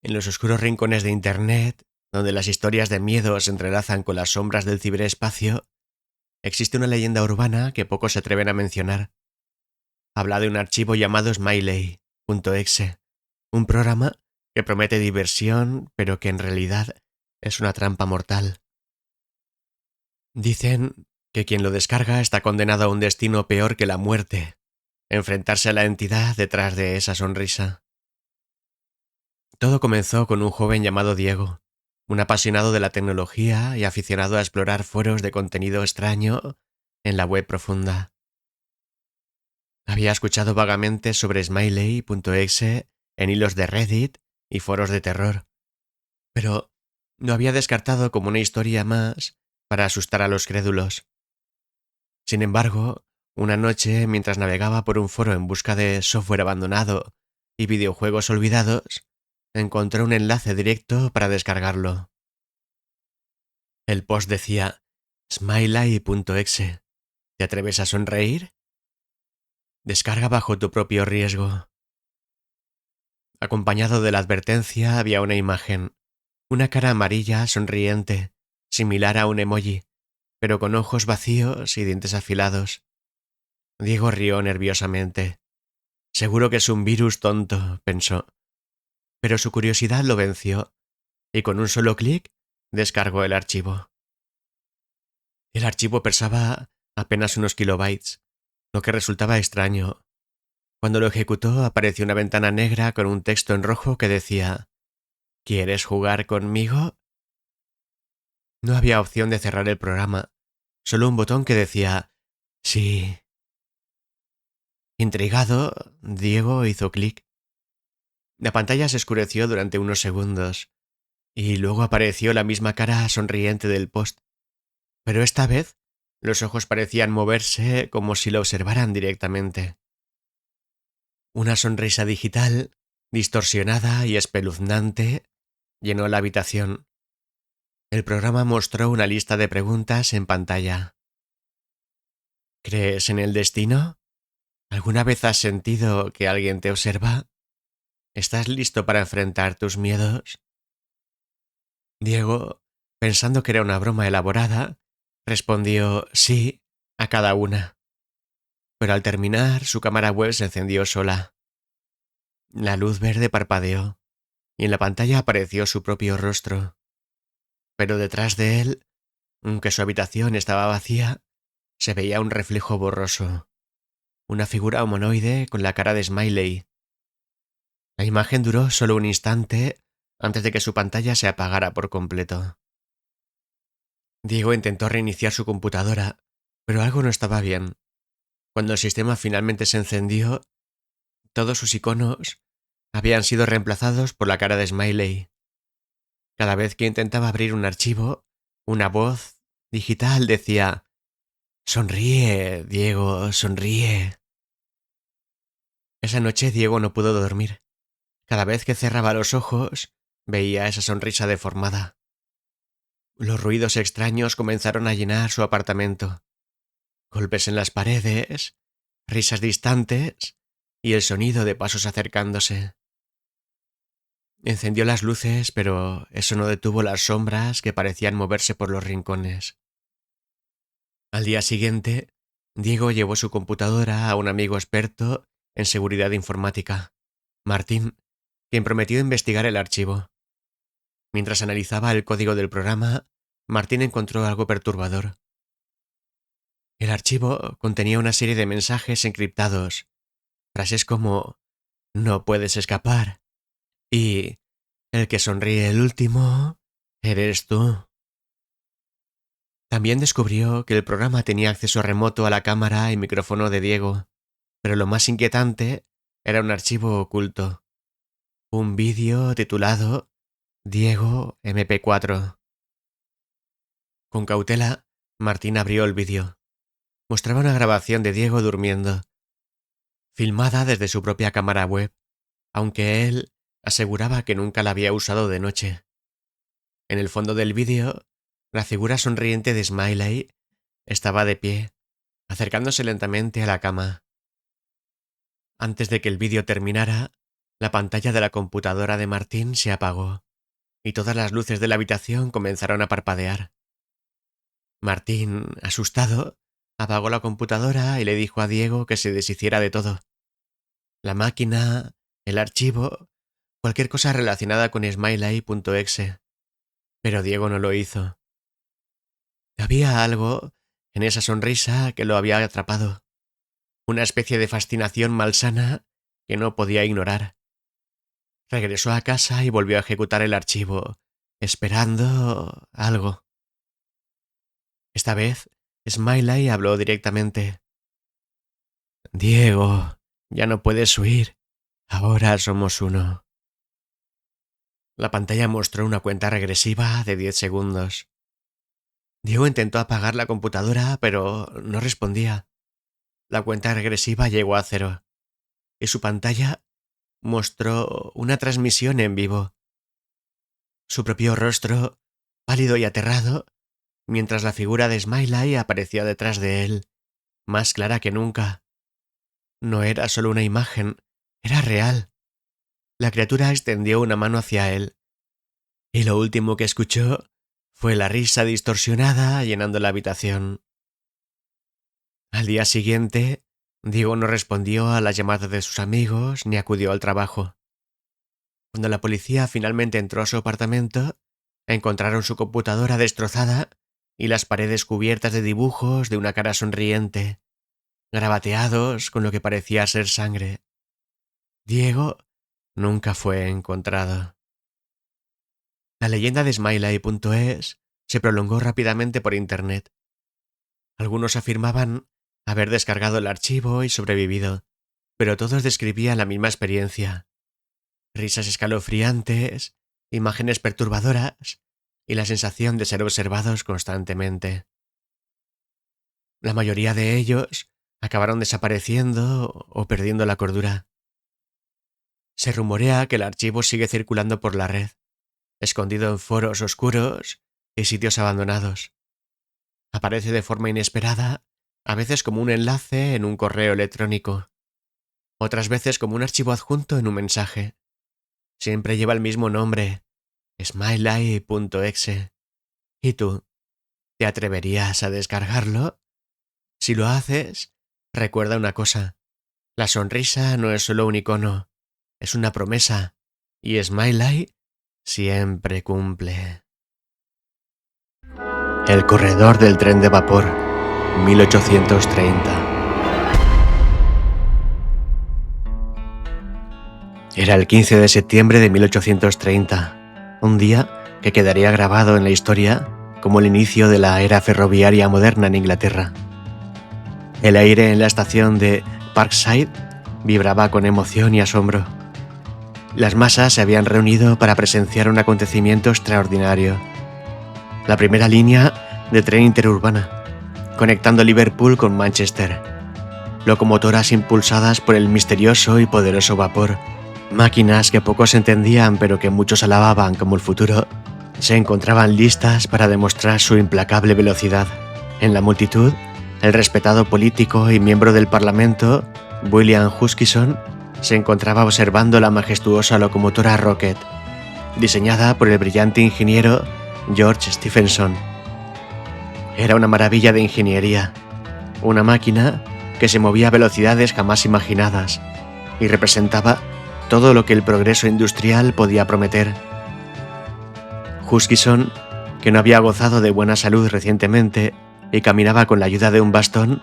En los oscuros rincones de Internet, donde las historias de miedo se entrelazan con las sombras del ciberespacio, existe una leyenda urbana que pocos se atreven a mencionar. Habla de un archivo llamado Smiley.exe, un programa que promete diversión, pero que en realidad es una trampa mortal. Dicen que quien lo descarga está condenado a un destino peor que la muerte, enfrentarse a la entidad detrás de esa sonrisa. Todo comenzó con un joven llamado Diego, un apasionado de la tecnología y aficionado a explorar foros de contenido extraño en la web profunda. Había escuchado vagamente sobre Smiley.exe en hilos de Reddit y foros de terror, pero lo había descartado como una historia más para asustar a los crédulos. Sin embargo, una noche, mientras navegaba por un foro en busca de software abandonado y videojuegos olvidados, encontré un enlace directo para descargarlo. El post decía: Smiley.exe, ¿te atreves a sonreír? Descarga bajo tu propio riesgo. Acompañado de la advertencia había una imagen, una cara amarilla sonriente, similar a un emoji, pero con ojos vacíos y dientes afilados. Diego rió nerviosamente. Seguro que es un virus tonto, pensó. Pero su curiosidad lo venció, y con un solo clic descargó el archivo. El archivo pesaba apenas unos kilobytes, lo que resultaba extraño. Cuando lo ejecutó apareció una ventana negra con un texto en rojo que decía: ¿Quieres jugar conmigo? No había opción de cerrar el programa, solo un botón que decía: sí. Intrigado, Diego hizo clic. La pantalla se oscureció durante unos segundos, y luego apareció la misma cara sonriente del post. Pero esta vez, los ojos parecían moverse como si lo observaran directamente. Una sonrisa digital, distorsionada y espeluznante, llenó la habitación. El programa mostró una lista de preguntas en pantalla. ¿Crees en el destino? ¿Alguna vez has sentido que alguien te observa? ¿Estás listo para enfrentar tus miedos? Diego, pensando que era una broma elaborada, respondió sí a cada una. Pero al terminar, su cámara web se encendió sola. La luz verde parpadeó, y en la pantalla apareció su propio rostro. Pero detrás de él, aunque su habitación estaba vacía, se veía un reflejo borroso. Una figura humanoide con la cara de Smiley. La imagen duró solo un instante antes de que su pantalla se apagara por completo. Diego intentó reiniciar su computadora, pero algo no estaba bien. Cuando el sistema finalmente se encendió, todos sus iconos habían sido reemplazados por la cara de Smiley. Cada vez que intentaba abrir un archivo, una voz digital decía: «Sonríe, Diego, sonríe». Esa noche Diego no pudo dormir. Cada vez que cerraba los ojos, veía esa sonrisa deformada. Los ruidos extraños comenzaron a llenar su apartamento. Golpes en las paredes, risas distantes y el sonido de pasos acercándose. Encendió las luces, pero eso no detuvo las sombras que parecían moverse por los rincones. Al día siguiente, Diego llevó su computadora a un amigo experto en seguridad informática, Martín, quien prometió investigar el archivo. Mientras analizaba el código del programa, Martín encontró algo perturbador. El archivo contenía una serie de mensajes encriptados, frases como «no puedes escapar» y «el que sonríe el último eres tú». También descubrió que el programa tenía acceso remoto a la cámara y micrófono de Diego, pero lo más inquietante era un archivo oculto. Un vídeo titulado Diego MP4. Con cautela, Martín abrió el vídeo. Mostraba una grabación de Diego durmiendo, filmada desde su propia cámara web, aunque él aseguraba que nunca la había usado de noche. En el fondo del vídeo, la figura sonriente de Smiley estaba de pie, acercándose lentamente a la cama. Antes de que el vídeo terminara, la pantalla de la computadora de Martín se apagó y todas las luces de la habitación comenzaron a parpadear. Martín, asustado, apagó la computadora y le dijo a Diego que se deshiciera de todo. La máquina, el archivo, cualquier cosa relacionada con smiley.exe. Pero Diego no lo hizo. Había algo en esa sonrisa que lo había atrapado. Una especie de fascinación malsana que no podía ignorar. Regresó a casa y volvió a ejecutar el archivo, esperando algo. Esta vez, Smiley habló directamente. Diego, ya no puedes huir. Ahora somos uno. La pantalla mostró una cuenta regresiva de 10 segundos. Diego intentó apagar la computadora, pero no respondía. La cuenta regresiva llegó a 0 y su pantalla mostró una transmisión en vivo. Su propio rostro, pálido y aterrado, mientras la figura de Smiley aparecía detrás de él, más clara que nunca. No era solo una imagen, era real. La criatura extendió una mano hacia él, y lo último que escuchó fue la risa distorsionada llenando la habitación. Al día siguiente, Diego no respondió a las llamadas de sus amigos ni acudió al trabajo. Cuando la policía finalmente entró a su apartamento, encontraron su computadora destrozada y las paredes cubiertas de dibujos de una cara sonriente, grabateados con lo que parecía ser sangre. Diego nunca fue encontrado. La leyenda de Smiley.es se prolongó rápidamente por internet. Algunos afirmaban haber descargado el archivo y sobrevivido, pero todos describían la misma experiencia. Risas escalofriantes, imágenes perturbadoras y la sensación de ser observados constantemente. La mayoría de ellos acabaron desapareciendo o perdiendo la cordura. Se rumorea que el archivo sigue circulando por la red, escondido en foros oscuros y sitios abandonados. Aparece de forma inesperada, a veces como un enlace en un correo electrónico, otras veces como un archivo adjunto en un mensaje. Siempre lleva el mismo nombre, smiley.exe. ¿Y tú? ¿Te atreverías a descargarlo? Si lo haces, recuerda una cosa. La sonrisa no es solo un icono, es una promesa, y Smiley siempre cumple. El corredor del tren de vapor, 1830. Era el 15 de septiembre de 1830, un día que quedaría grabado en la historia como el inicio de la era ferroviaria moderna en Inglaterra. El aire en la estación de Parkside vibraba con emoción y asombro. Las masas se habían reunido para presenciar un acontecimiento extraordinario. La primera línea de tren interurbana, conectando Liverpool con Manchester. Locomotoras impulsadas por el misterioso y poderoso vapor. Máquinas que pocos entendían pero que muchos alababan como el futuro, se encontraban listas para demostrar su implacable velocidad. En la multitud, el respetado político y miembro del Parlamento, William Huskisson, se encontraba observando la majestuosa locomotora Rocket, diseñada por el brillante ingeniero George Stephenson. Era una maravilla de ingeniería, una máquina que se movía a velocidades jamás imaginadas y representaba todo lo que el progreso industrial podía prometer. Huskisson, que no había gozado de buena salud recientemente y caminaba con la ayuda de un bastón,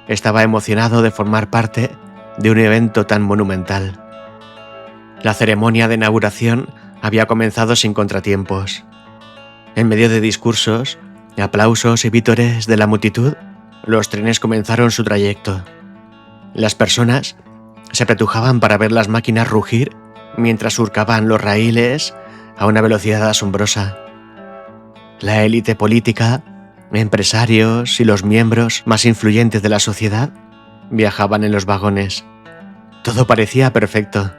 estaba emocionado de formar parte de un evento tan monumental. La ceremonia de inauguración había comenzado sin contratiempos. En medio de discursos, aplausos y vítores de la multitud, los trenes comenzaron su trayecto. Las personas se apretujaban para ver las máquinas rugir mientras surcaban los raíles a una velocidad asombrosa. La élite política, empresarios y los miembros más influyentes de la sociedad viajaban en los vagones. Todo parecía perfecto.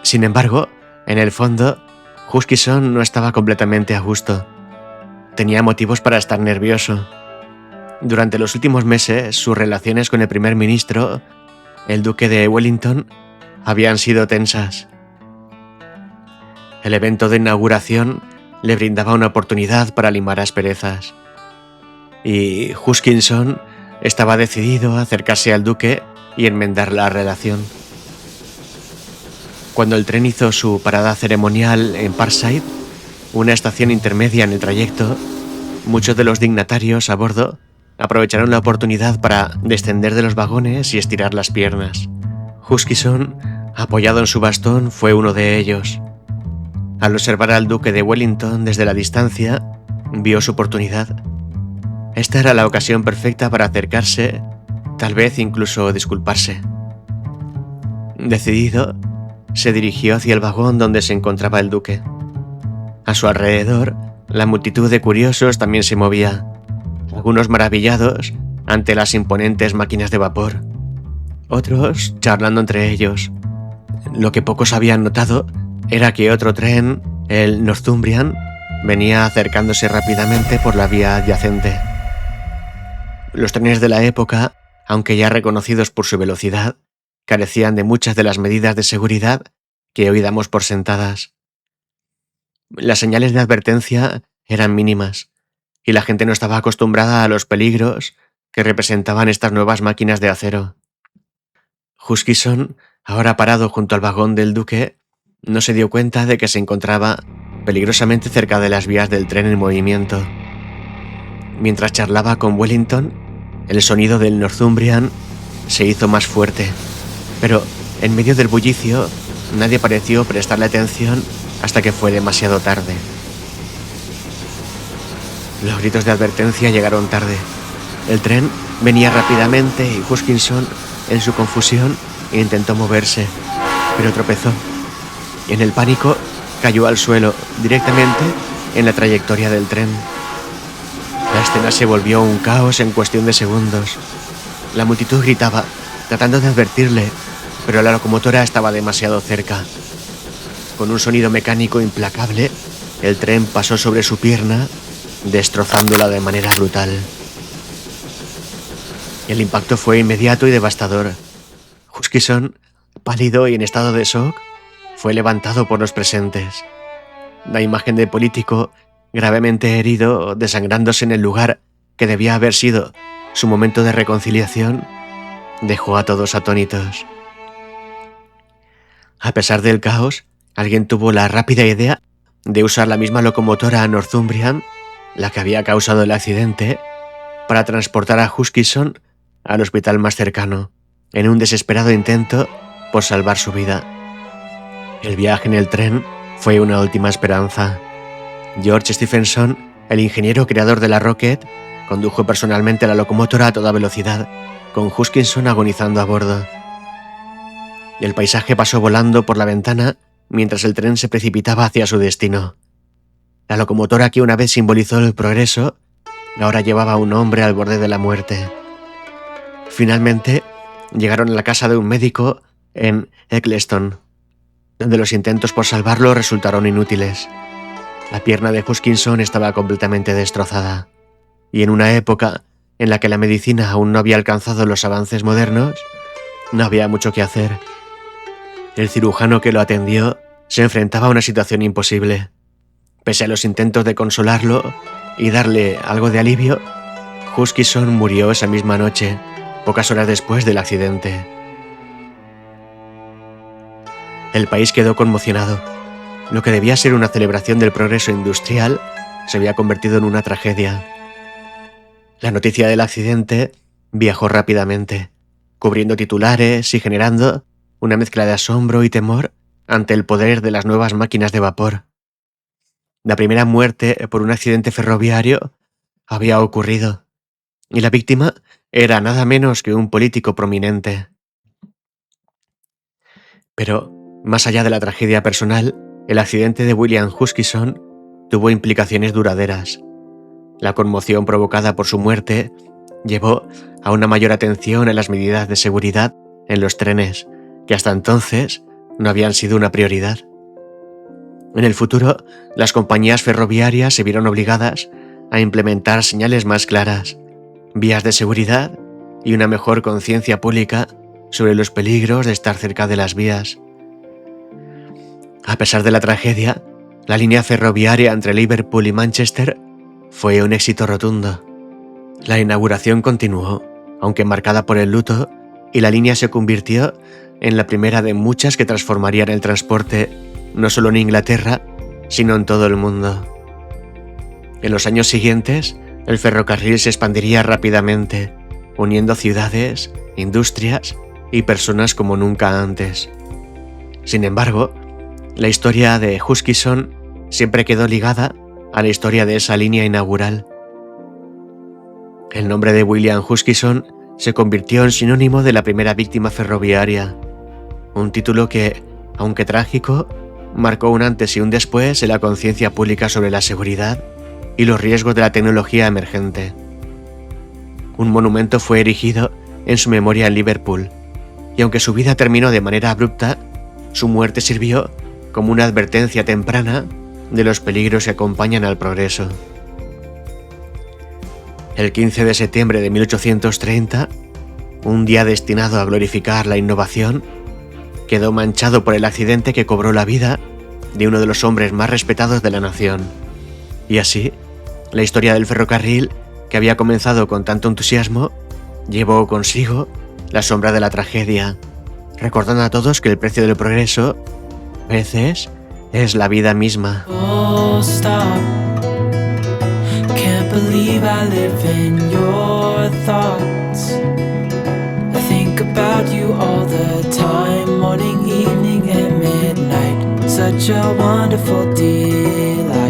Sin embargo, en el fondo, Huskisson no estaba completamente a gusto. Tenía motivos para estar nervioso. Durante los últimos meses, sus relaciones con el primer ministro el duque de Wellington, habían sido tensas. El evento de inauguración le brindaba una oportunidad para limar asperezas. Y Huskinson estaba decidido a acercarse al duque y enmendar la relación. Cuando el tren hizo su parada ceremonial en Parkside, una estación intermedia en el trayecto, muchos de los dignatarios a bordo aprovecharon la oportunidad para descender de los vagones y estirar las piernas. Huskinson, apoyado en su bastón, fue uno de ellos. Al observar al duque de Wellington desde la distancia, vio su oportunidad. Esta era la ocasión perfecta para acercarse, tal vez incluso disculparse. Decidido, se dirigió hacia el vagón donde se encontraba el duque. A su alrededor, la multitud de curiosos también se movía, algunos maravillados ante las imponentes máquinas de vapor, otros charlando entre ellos. Lo que pocos habían notado era que otro tren, el Northumbrian, venía acercándose rápidamente por la vía adyacente. Los trenes de la época, aunque ya reconocidos por su velocidad, carecían de muchas de las medidas de seguridad que hoy damos por sentadas. Las señales de advertencia eran mínimas, y la gente no estaba acostumbrada a los peligros que representaban estas nuevas máquinas de acero. Huskinson, ahora parado junto al vagón del duque, no se dio cuenta de que se encontraba peligrosamente cerca de las vías del tren en movimiento. Mientras charlaba con Wellington, el sonido del Northumbrian se hizo más fuerte, pero en medio del bullicio nadie pareció prestarle atención hasta que fue demasiado tarde. Los gritos de advertencia llegaron tarde. El tren venía rápidamente y Huskinson, en su confusión, intentó moverse, pero tropezó. En el pánico, cayó al suelo, directamente en la trayectoria del tren. La escena se volvió un caos en cuestión de segundos. La multitud gritaba, tratando de advertirle, pero la locomotora estaba demasiado cerca. Con un sonido mecánico implacable, el tren pasó sobre su pierna, destrozándola de manera brutal. El impacto fue inmediato y devastador. Huskinson, pálido y en estado de shock, fue levantado por los presentes. La imagen del político, gravemente herido, desangrándose en el lugar que debía haber sido su momento de reconciliación, dejó a todos atónitos. A pesar del caos, alguien tuvo la rápida idea de usar la misma locomotora Northumbrian, la que había causado el accidente, para transportar a Huskinson al hospital más cercano, en un desesperado intento por salvar su vida. El viaje en el tren fue una última esperanza. George Stephenson, el ingeniero creador de la Rocket, condujo personalmente la locomotora a toda velocidad, con Huskinson agonizando a bordo. El paisaje pasó volando por la ventana mientras el tren se precipitaba hacia su destino. La locomotora que una vez simbolizó el progreso, ahora llevaba a un hombre al borde de la muerte. Finalmente, llegaron a la casa de un médico en Eccleston, donde los intentos por salvarlo resultaron inútiles. La pierna de Huskinson estaba completamente destrozada, y en una época en la que la medicina aún no había alcanzado los avances modernos, no había mucho que hacer. El cirujano que lo atendió se enfrentaba a una situación imposible. Pese a los intentos de consolarlo y darle algo de alivio, Huskinson murió esa misma noche, pocas horas después del accidente. El país quedó conmocionado. Lo que debía ser una celebración del progreso industrial se había convertido en una tragedia. La noticia del accidente viajó rápidamente, cubriendo titulares y generando una mezcla de asombro y temor ante el poder de las nuevas máquinas de vapor. La primera muerte por un accidente ferroviario había ocurrido, y la víctima era nada menos que un político prominente. Pero, más allá de la tragedia personal, el accidente de William Huskinson tuvo implicaciones duraderas. La conmoción provocada por su muerte llevó a una mayor atención a las medidas de seguridad en los trenes, que hasta entonces no habían sido una prioridad. En el futuro, las compañías ferroviarias se vieron obligadas a implementar señales más claras, vías de seguridad y una mejor conciencia pública sobre los peligros de estar cerca de las vías. A pesar de la tragedia, la línea ferroviaria entre Liverpool y Manchester fue un éxito rotundo. La inauguración continuó, aunque marcada por el luto, y la línea se convirtió en la primera de muchas que transformarían el transporte no solo en Inglaterra, sino en todo el mundo. En los años siguientes, el ferrocarril se expandiría rápidamente, uniendo ciudades, industrias y personas como nunca antes. Sin embargo, la historia de Huskisson siempre quedó ligada a la historia de esa línea inaugural. El nombre de William Huskisson se convirtió en sinónimo de la primera víctima ferroviaria, un título que, aunque trágico, marcó un antes y un después en la conciencia pública sobre la seguridad y los riesgos de la tecnología emergente. Un monumento fue erigido en su memoria en Liverpool, y aunque su vida terminó de manera abrupta, su muerte sirvió como una advertencia temprana de los peligros que acompañan al progreso. El 15 de septiembre de 1830, un día destinado a glorificar la innovación, quedó manchado por el accidente que cobró la vida de uno de los hombres más respetados de la nación. Y así, la historia del ferrocarril, que había comenzado con tanto entusiasmo, llevó consigo la sombra de la tragedia, recordando a todos que el precio del progreso, a veces, es la vida misma. Oh, stop. Can't believe I live in your thoughts. I think about you all the time, morning, evening, and midnight. Such a wonderful delight.